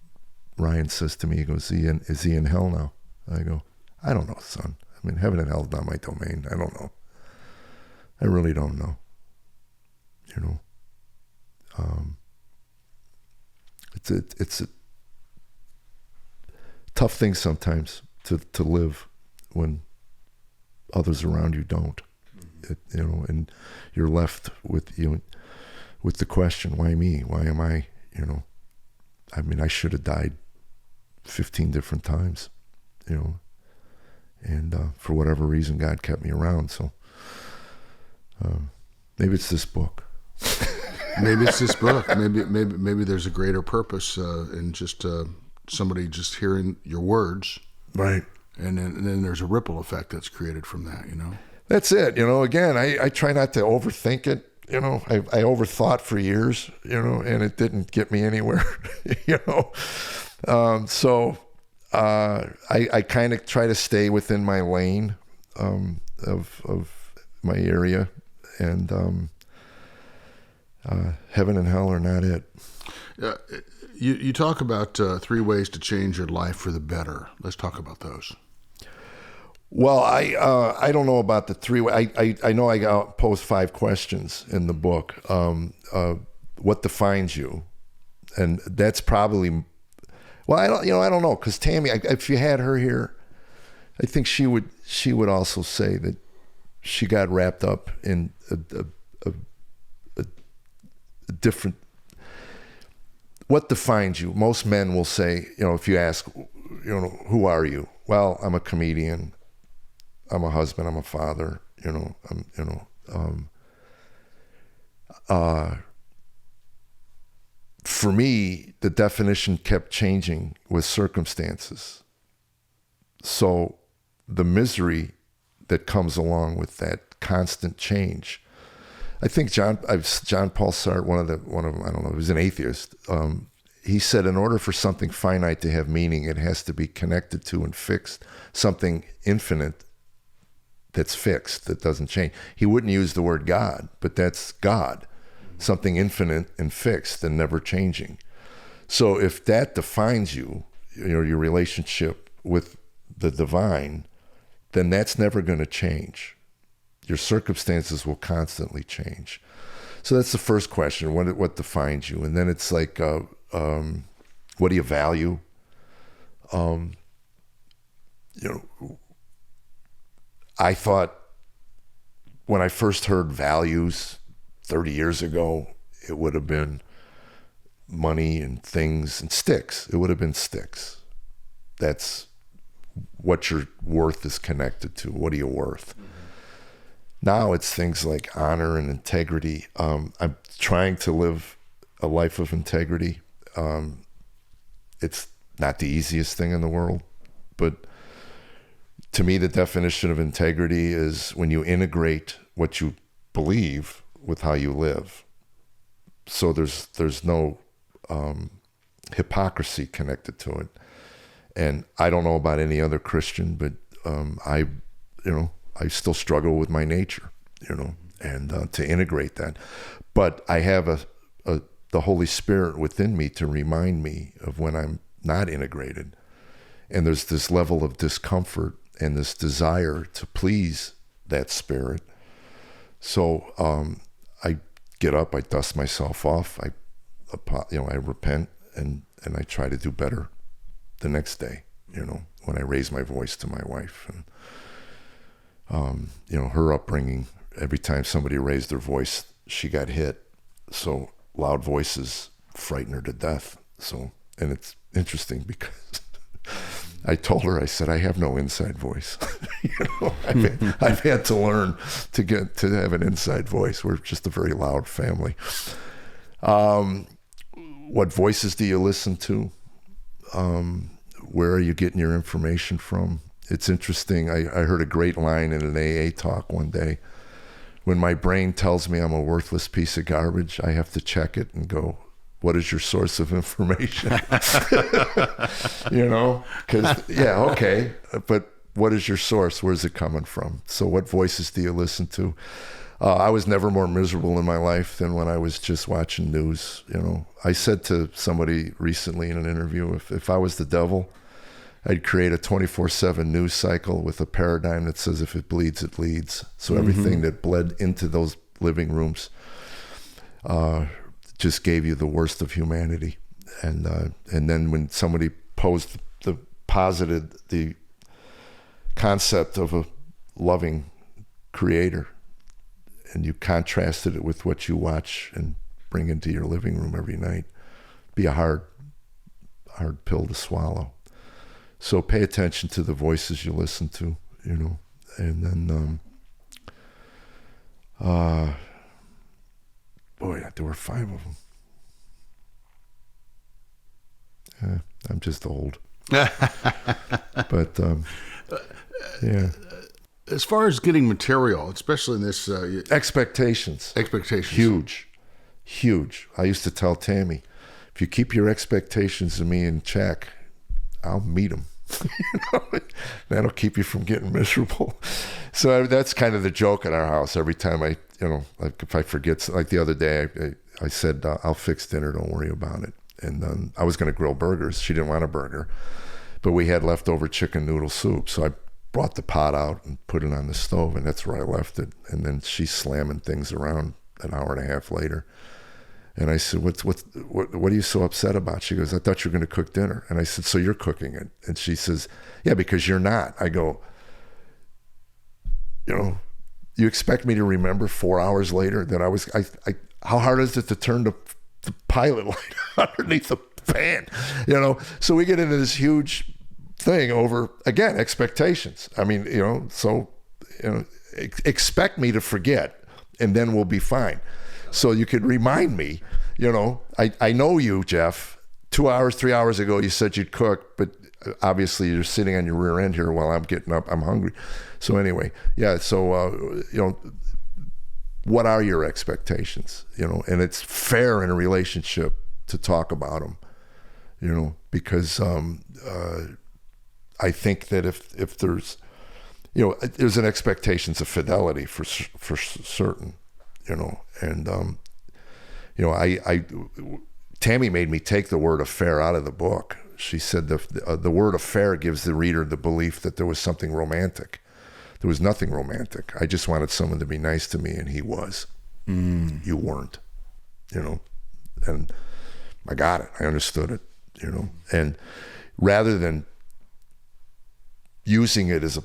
Ryan says to me, he goes, is he in hell now? I go, I don't know, son. I mean, heaven and hell is not my domain. I don't know. I really don't know. You know, it's a tough thing sometimes to live when others around you don't. And you're left with with the question, why me? Why am I? I mean, I should have died 15 different times. And for whatever reason, God kept me around. So maybe it's this book. Maybe it's this book. Maybe there's a greater purpose in just somebody just hearing your words, right? And then there's a ripple effect that's created from that. That's it. Again, I try not to overthink it. I overthought for years. And it didn't get me anywhere. So. I kind of try to stay within my lane of my area, and heaven and hell are not it. You talk about 3 ways to change your life for the better. Let's talk about those. Well, I don't know about the 3. I know I posed 5 questions in the book. What defines you, and that's probably. Well, I don't know, because Tammy, if you had her here, I think she would also say that she got wrapped up in a different. What defines you? Most men will say, if you ask, who are you? Well, I'm a comedian. I'm a husband. I'm a father. For me, the definition kept changing with circumstances. So the misery that comes along with that constant change. I think John Paul Sartre, one of them, I don't know, he was an atheist. He said, in order for something finite to have meaning, it has to be connected to and fixed, something infinite that's fixed, that doesn't change. He wouldn't use the word God, but that's God, something infinite and fixed and never changing. So if that defines you, your relationship with the divine, then that's never going to change. Your circumstances will constantly change. So that's the first question, what defines you? And then it's like, what do you value? I thought when I first heard values 30 years ago, it would have been money and things and sticks. It would have been sticks. That's what your worth is connected to. What are you worth? Mm-hmm. Now it's things like honor and integrity. I'm trying to live a life of integrity. It's not the easiest thing in the world, but to me, the definition of integrity is when you integrate what you believe with how you live. So there's no hypocrisy connected to it. And I don't know about any other Christian, but I still struggle with my nature, and to integrate that. But I have the Holy Spirit within me to remind me of when I'm not integrated. And there's this level of discomfort and this desire to please that spirit. So I get up, I dust myself off, I repent, and I try to do better the next day, when I raise my voice to my wife. And, her upbringing, every time somebody raised their voice, she got hit. So loud voices frighten her to death. So, and it's interesting because I told her, I said, I have no inside voice. I've had to learn to have an inside voice. We're just a very loud family. What voices do you listen to? Where are you getting your information from? It's interesting. I heard a great line in an AA talk one day. When my brain tells me I'm a worthless piece of garbage, I have to check it and go, what is your source of information? Because, okay. But what is your source? Where's it coming from? So what voices do you listen to? I was never more miserable in my life than when I was just watching news. I said to somebody recently in an interview, if I was the devil, I'd create a 24/7 news cycle with a paradigm that says if it bleeds, it leads. So everything that bled into those living rooms just gave you the worst of humanity. And then when somebody posited the concept of a loving creator, and you contrasted it with what you watch and bring into your living room every night, be a hard pill to swallow. So pay attention to the voices you listen to, and then, there were 5 of them. I'm just old. But, yeah. As far as getting material, especially in this... Expectations. Huge. I used to tell Tammy, if you keep your expectations of me in check, I'll meet them. That'll keep you from getting miserable. So that's kind of the joke at our house. Every time like if I forget, like the other day, I said, I'll fix dinner, don't worry about it. And I was going to grill burgers. She didn't want a burger, but we had leftover chicken noodle soup. So I brought the pot out and put it on the stove, and that's where I left it. And then she's slamming things around an hour and a half later. And I said, what are you so upset about? She goes, I thought you were going to cook dinner. And I said, so you're cooking it? And she says, yeah, because you're not. I go, you expect me to remember 4 hours later that I was, how hard is it to turn the pilot light underneath the fan? So we get into this huge thing over, again, expectations. I mean, expect me to forget and then we'll be fine. So you could remind me, I know you, Jeff. 2 hours, 3 hours ago, you said you'd cook, but obviously you're sitting on your rear end here while I'm getting up. I'm hungry. So anyway, yeah. So, what are your expectations? And it's fair in a relationship to talk about them, because I think that if there's, there's an expectations of fidelity for certain, and Tammy made me take the word affair out of the book. She said the word affair gives the reader the belief that there was something romantic. There was nothing romantic. I just wanted someone to be nice to me, and he was. You weren't, and I got it. I understood it, and rather than using it as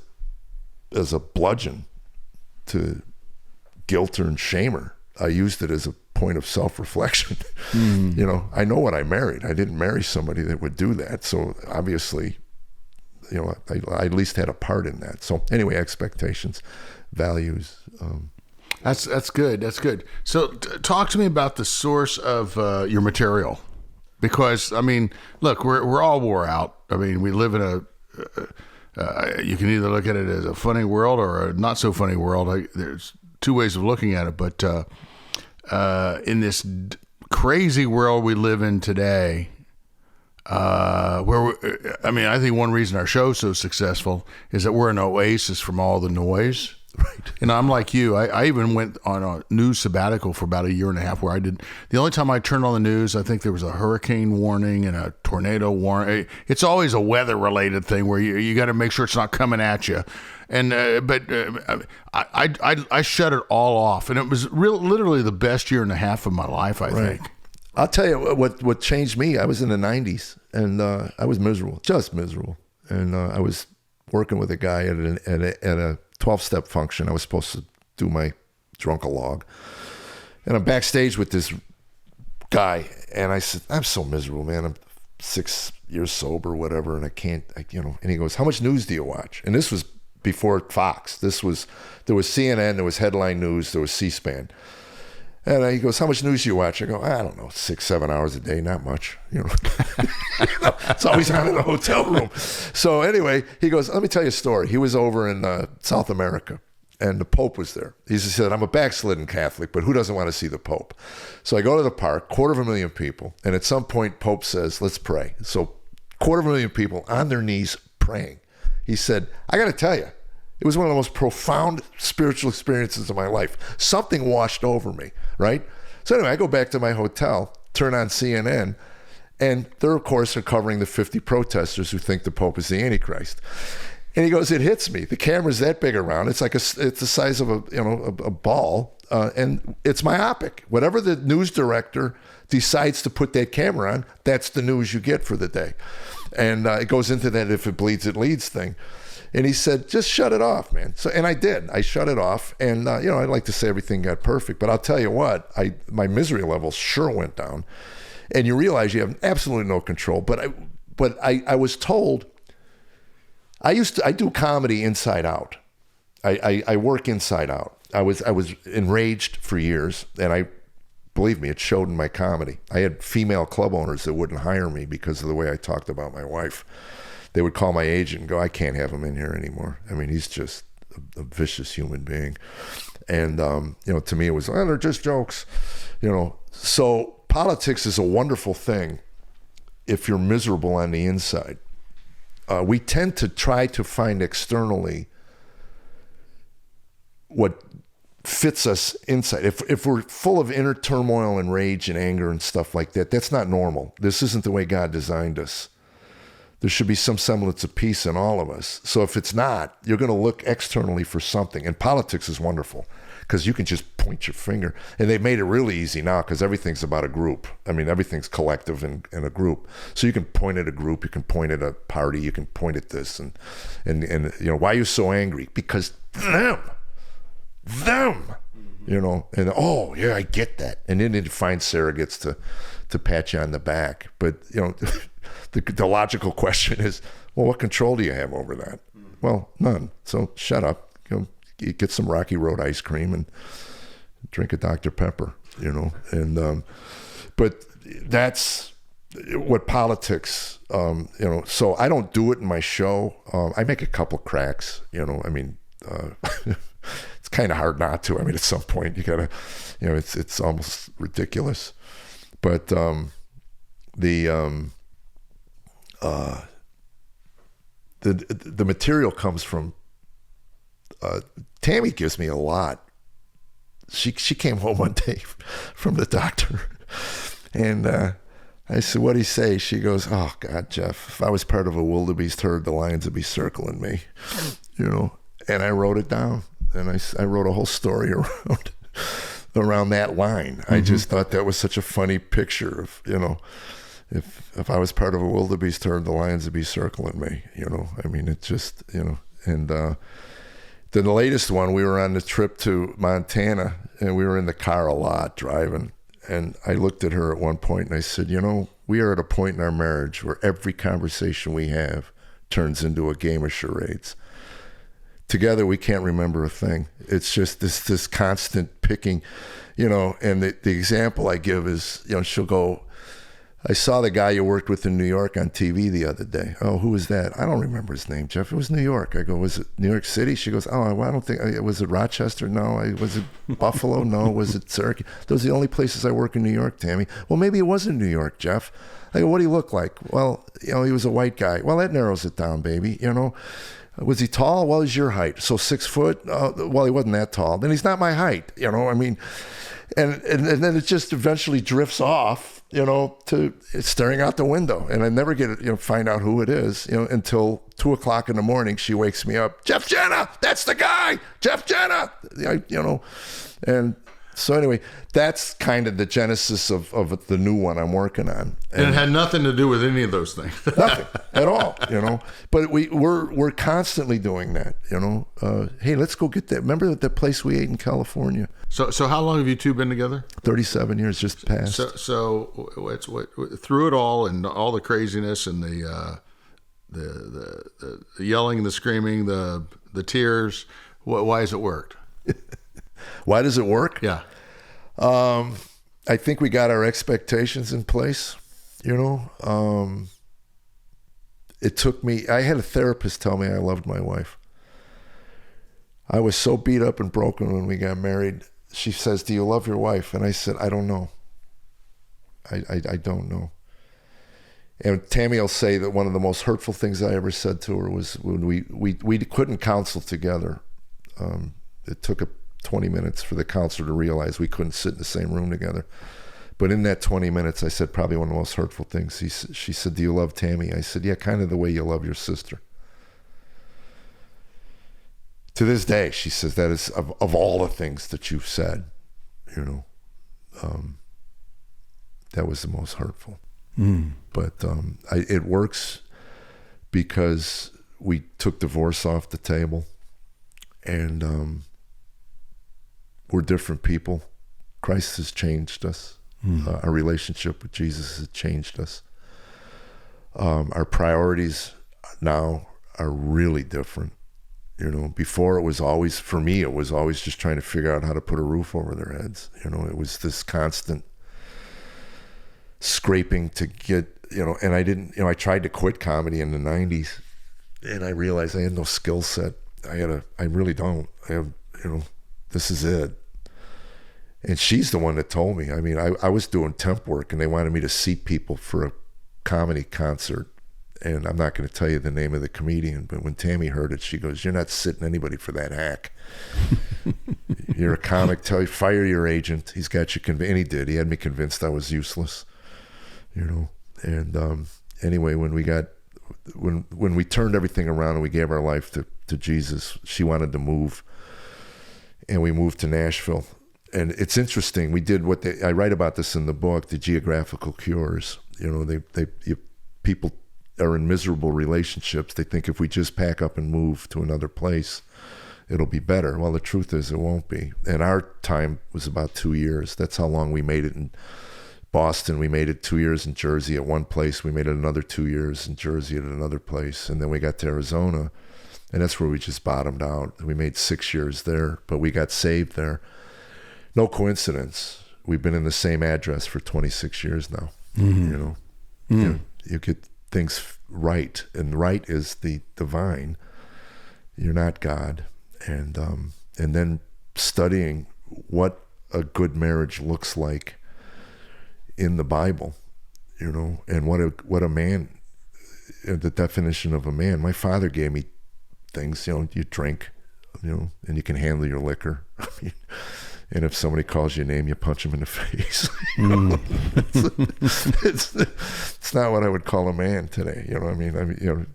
a bludgeon to guilt her and shame her, I used it as a point of self-reflection. I know what I married. I didn't marry somebody that would do that. So obviously, I at least had a part in that. So anyway, expectations, values. That's good. That's good. So talk to me about the source of your material, because look, we're all wore out. We live in you can either look at it as a funny world or a not so funny world. There's two ways of looking at it, but in this crazy world we live in today, I think one reason our show's so successful is that we're an oasis from all the noise. Right. I'm like you. I even went on a news sabbatical for about a year and a half, where the only time I turned on the news, I think there was a hurricane warning and a tornado warning. It's always a weather related thing where you got to make sure it's not coming at you. And I shut it all off, and it was literally the best year and a half of my life, I think. I'll tell you what changed me. I was in the 90s, and I was miserable, just miserable. And I was working with a guy at a 12-step function. I was supposed to do my drunk-a-log. And I'm backstage with this guy, and I said, I'm so miserable, man. I'm 6 years sober, whatever, and I can't, and he goes, how much news do you watch? And this was before Fox. There was CNN, there was headline news, there was C-SPAN. And he goes, how much news do you watch? I go, I don't know, 6-7 hours a day, not much. It's always on in the hotel room. So anyway, he goes, let me tell you a story. He was over in South America, and the Pope was there. He said, I'm a backslidden Catholic, but who doesn't want to see the Pope? So I go to the park, 250,000 people, and at some point, Pope says, let's pray. So 250,000 people on their knees praying. He said, I got to tell you, it was one of the most profound spiritual experiences of my life. Something washed over me, right? So anyway, I go back to my hotel, turn on CNN, and they're, of course, are covering the 50 protesters who think the Pope is the Antichrist. And he goes, it hits me. The camera's that big around. It's the size of a ball, and it's myopic. Whatever the news director decides to put that camera on, that's the news you get for the day. And it goes into that if it bleeds, it leads thing. And he said, just shut it off, man. So, and I did. I shut it off. And, I'd like to say everything got perfect. But I'll tell you what, my misery levels sure went down. And you realize you have absolutely no control. But I was told, I do comedy inside out. I work inside out. I was enraged for years. And believe me, it showed in my comedy. I had female club owners that wouldn't hire me because of the way I talked about my wife. They would call my agent and go, I can't have him in here anymore. He's just a vicious human being. And, to me it was, they're just jokes, So politics is a wonderful thing if you're miserable on the inside. We tend to try to find externally what fits us inside. If we're full of inner turmoil and rage and anger and stuff like that, that's not normal. This isn't the way God designed us. There should be some semblance of peace in all of us. So if it's not, you're going to look externally for something. And politics is wonderful because you can just point your finger. And they've made it really easy now because everything's about a group. Everything's collective in a group. So you can point at a group, you can point at a party, you can point at this. And why are you so angry? Because them, and oh, yeah, I get that. And then you find surrogates to pat you on the back. But, the logical question is, well, what control do you have over that? Well, none. So shut up. Get some Rocky Road ice cream and drink a Dr. Pepper, and but that's what politics, so I don't do it in my show. I make a couple cracks, it's kind of hard not to. I mean, at some point you gotta, it's almost ridiculous, but the material comes from, Tammy gives me a lot. She came home one day from the doctor, and I said, "What'd he say?" She goes, "Oh God, Jeff, if I was part of a wildebeest herd, the lions would be circling me," And I wrote it down, and I wrote a whole story around that line. Mm-hmm. I just thought that was such a funny picture of, if I was part of a wildebeest herd, the lions would be circling me. I mean, it just, and then the latest one, we were on the trip to Montana, and we were in the car a lot driving. And I looked at her at one point and I said, we are at a point in our marriage where every conversation we have turns into a game of charades. Together, we can't remember a thing. It's just this constant picking, and the example I give is, she'll go, "I saw the guy you worked with in New York on TV the other day." "Oh, who was that?" "I don't remember his name, Jeff. It was New York." I go, "Was it New York City?" She goes, "Oh, well, I don't think, was it Rochester? No. Was it Buffalo? No. Was it Syracuse?" "Those are the only places I work in New York, Tammy." "Well, maybe it wasn't New York, Jeff." I go, "What do you look like?" "Well, he was a white guy." "Well, that narrows it down, baby, "Was he tall?" "Well, he's your height." "So 6 foot?" "Well, he wasn't that tall." "Then he's not my height." I mean, and then it just eventually drifts off, to staring out the window. And I never get it, find out who it is, until 2:00 in the morning, she wakes me up. "Jeff Jenna, that's the guy, Jeff Jenna." And so anyway, that's kind of the genesis of the new one I'm working on. And it had nothing to do with any of those things. Nothing at all, But we're constantly doing that, Hey, let's go get that. Remember that place we ate in California? So how long have you two been together? 37 years just passed. So it's through it all and all the craziness and the yelling, the screaming, the tears. Why has it worked? Why does it work? Yeah. I think we got our expectations in place, It took me, I had a therapist tell me I loved my wife. I was so beat up and broken when we got married. She says, "Do you love your wife?" And I said, "I don't know. I don't know." And Tammy will say that one of the most hurtful things I ever said to her was when we couldn't counsel together. It took 20 minutes for the counselor to realize we couldn't sit in the same room together. But in that 20 minutes, I said probably one of the most hurtful things. She said, "Do you love Tammy?" I said, "Yeah, kind of the way you love your sister." To this day, she says, that is, of all the things that you've said, that was the most hurtful. Mm. But it works because we took divorce off the table, and we're different people. Christ has changed us. Our relationship with Jesus has changed us. Our priorities now are really different. Before it was always, for me, it was always just trying to figure out how to put a roof over their heads. It was this constant scraping to get, and I didn't, I tried to quit comedy in the 90s, and I realized I had no skill set. I really don't. I have, this is it. And she's the one that told me. I mean, I was doing temp work, and they wanted me to seat people for a comedy concert. And I'm not going to tell you the name of the comedian, but when Tammy heard it, she goes, "You're not sitting anybody for that hack. You're a comic. Fire your agent. He's got you convinced." And he did. He had me convinced I was useless, And anyway, when we turned everything around and we gave our life to Jesus, she wanted to move, and we moved to Nashville. And it's interesting. We did I write about this in the book, the geographical cures. People are in miserable relationships. They think if we just pack up and move to another place, it'll be better. Well, the truth is it won't be. And our time was about 2 years. That's how long we made it in Boston. We made it 2 years in Jersey at one place. We made it another 2 years in Jersey at another place. And then we got to Arizona, and that's where we just bottomed out. We made 6 years there, but we got saved there. no coincidence. We've been in the same address for 26 years now. You know, you get things right, and right is the divine. You're not God, and then studying what a good marriage looks like in the Bible, you know, and what a man, the definition of a man. My father gave me things, you know, you drink, you know, and you can handle your liquor. I mean, and if somebody calls you a name, you punch them in the face. It's not what I would call a man today. You know what I mean?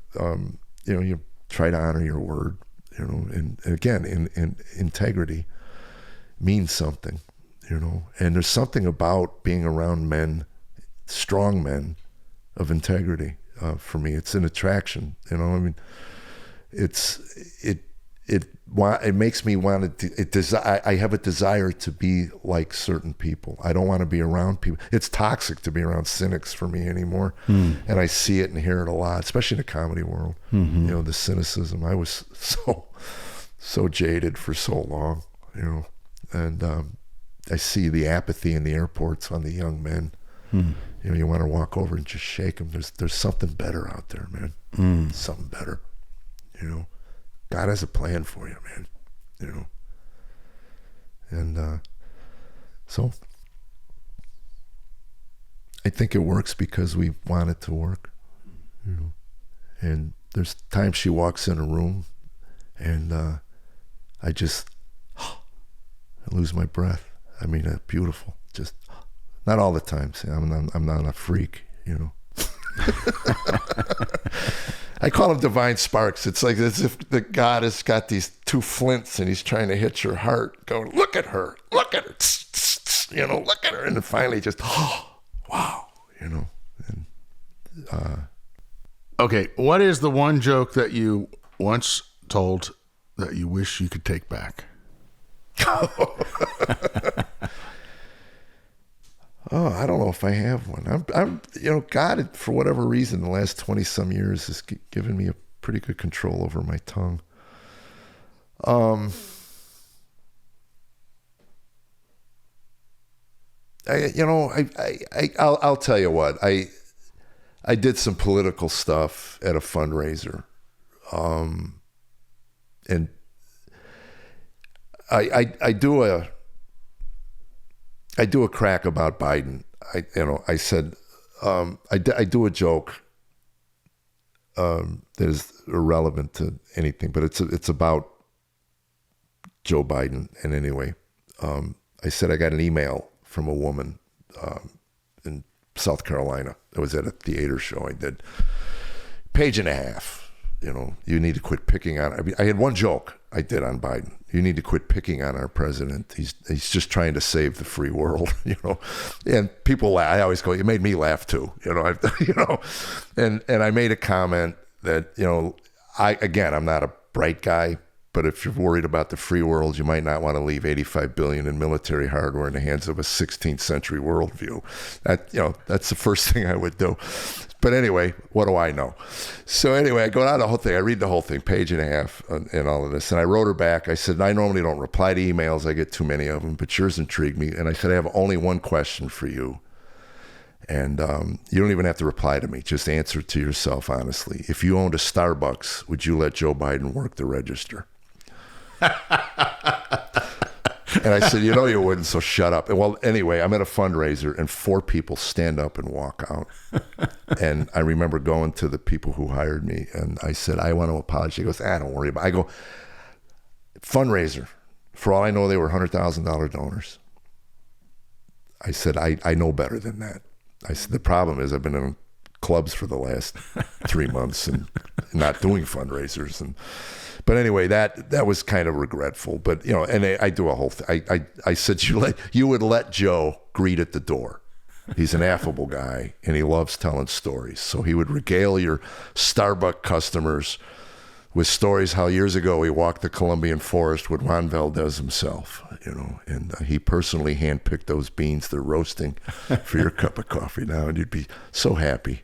You try to honor your word, you know, and again, in integrity means something, you know, and there's something about being around men, strong men of integrity. For me, it's an attraction, you know. I mean, it makes me want to. I have a desire to be like certain people. I don't want to be around people. It's toxic to be around cynics for me anymore, and I see it and hear it a lot, especially in the comedy world. You know, the cynicism. I was so jaded for so long, you know, and I see the apathy in the airports on the young men. You know, you want to walk over and just shake them. There's something better out there, man. Something better. You know, God has a plan for you, man. You know, and so I think it works because we want it to work. You know, and there's times she walks in a room, and I just I lose my breath. I mean, beautiful. Just. Not all the time. See, I'm not a freak, you know. I call them divine sparks. It's like as if the God has got these two flints and he's trying to hit your heart. Going, look at her, you know, look at her, and then finally just, wow, you know. And, okay, what is the one joke that you once told that you wish you could take back? Oh, I don't know if I have one. I'm, you know, God, for whatever reason, the last 20 some years has given me a pretty good control over my tongue. I'll tell you what, I did some political stuff at a fundraiser, and I do a crack about Biden. I said, I do a joke that is irrelevant to anything, but it's about Joe Biden. And anyway, I said I got an email from a woman in South Carolina. I was at a theater show. I did page and a half. You know, you need to quit picking on. I mean, I had one joke I did on Biden. You need to quit picking on our president. He's just trying to save the free world, you know. And people laugh. I always go, "You made me laugh too," you know. You know, and I made a comment that, you know, I'm not a bright guy, but if you're worried about the free world, you might not want to leave $85 billion in military hardware in the hands of a 16th century worldview. That's the first thing I would do. But anyway, what do I know? So anyway, I go down the whole thing. I read the whole thing, page and a half, and all of this. And I wrote her back. I said, I normally don't reply to emails. I get too many of them, but yours intrigued me. And I said, I have only one question for you. And you don't even have to reply to me. Just answer to yourself honestly. If you owned a Starbucks, would you let Joe Biden work the register? And I said, you know you wouldn't, so shut up. And well, anyway, I'm at a fundraiser, and 4 people stand up and walk out. And I remember going to the people who hired me, and I said, I want to apologize. He goes, don't worry about it. I go, fundraiser. For all I know, they were $100,000 donors. I said, I know better than that. I said, the problem is I've been in clubs for the last 3 months and not doing fundraisers. But anyway, that was kind of regretful. But, you know, and I do a whole thing. I said, you would let Joe greet at the door. He's an affable guy, and he loves telling stories. So he would regale your Starbucks customers with stories how years ago he walked the Colombian forest with Juan Valdez himself, you know, and he personally handpicked those beans they're roasting for your cup of coffee now, and you'd be so happy.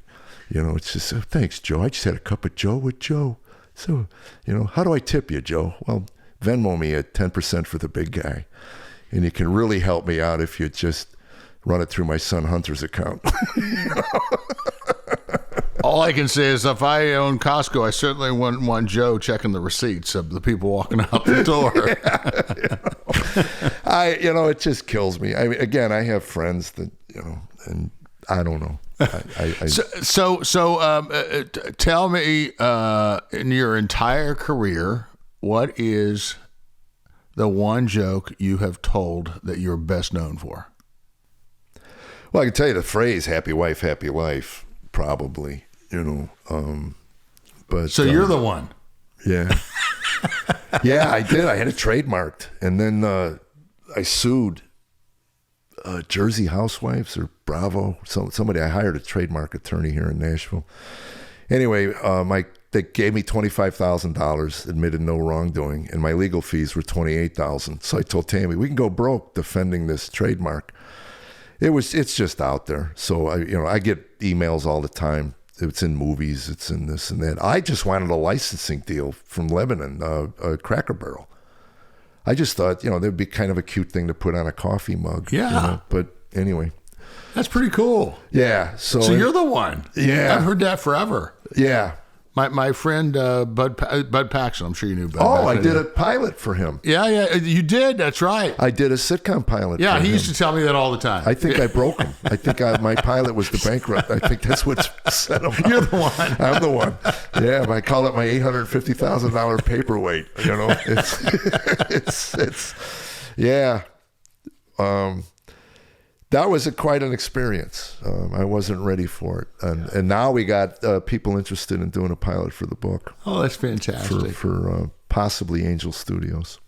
You know, it's just, thanks, Joe. I just had a cup of Joe with Joe. So, you know, how do I tip you, Joe? Well, Venmo me at 10% for the big guy. And you can really help me out if you just run it through my son Hunter's account. All I can say is if I own Costco, I certainly wouldn't want Joe checking the receipts of the people walking out the door. It just kills me. I mean, again, I have friends that, and I don't know. Tell me, in your entire career, what is the one joke you have told that you're best known for? Well, I can tell you the phrase "happy wife, happy life," probably, but. So you're the one. Yeah. Yeah, I did. I had it trademarked. And then I sued Jersey Housewives or Bravo. Somebody, I hired a trademark attorney here in Nashville. Anyway, they gave me $25,000, admitted no wrongdoing, and my legal fees were $28,000. So I told Tammy, we can go broke defending this trademark. It's just out there. So I get emails all the time. It's in movies. It's in this and that. I just wanted a licensing deal from Lebanon, a Cracker Barrel. I just thought, there'd be kind of a cute thing to put on a coffee mug. Yeah. But anyway. That's pretty cool. Yeah. So you're the one. Yeah. I've heard that forever. Yeah. My friend Bud Paxton, I'm sure you knew Bud. Oh, I did a pilot for him. Yeah, you did. That's right. I did a sitcom pilot. Yeah, for he him. used to tell me that all the time. I think I broke him. I think my pilot was the bankrupt. I think that's what set him up. You're the one. I'm the one. Yeah, I call it my $850,000 paperweight. It's yeah. That was quite an experience. I wasn't ready for it, and now we got people interested in doing a pilot for the book. Oh, that's fantastic. For possibly Angel Studios.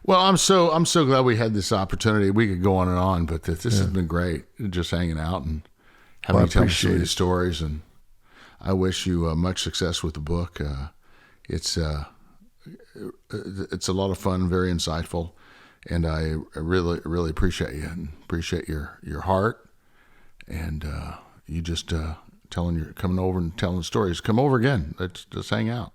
Well, I'm so glad we had this opportunity. We could go on and on, but this has been great. Just hanging out and having you tell me some of these stories. And I wish you much success with the book. It's a lot of fun, very insightful. And I really, really appreciate you and appreciate your heart and you just coming over and telling stories. Come over again. Let's just hang out.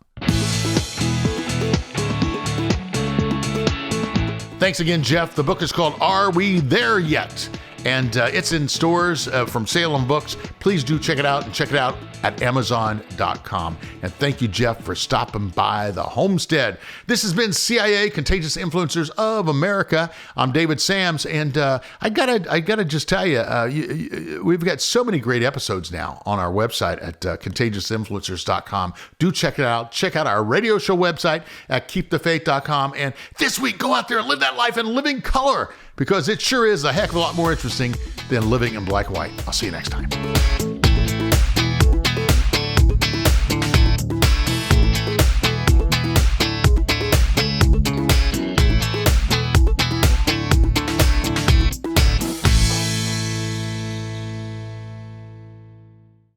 Thanks again, Jeff. The book is called Are We There Yet? And it's in stores from Salem Books. Please do check it out, and check it out at Amazon.com. And thank you, Jeff, for stopping by the homestead. This has been CIA, Contagious Influencers of America. I'm David Sams, and I gotta just tell you, we've got so many great episodes now on our website at ContagiousInfluencers.com. Do check it out. Check out our radio show website at KeepTheFaith.com. And this week, go out there and live that life in living color, because it sure is a heck of a lot more interesting than living in black and white. I'll see you next time.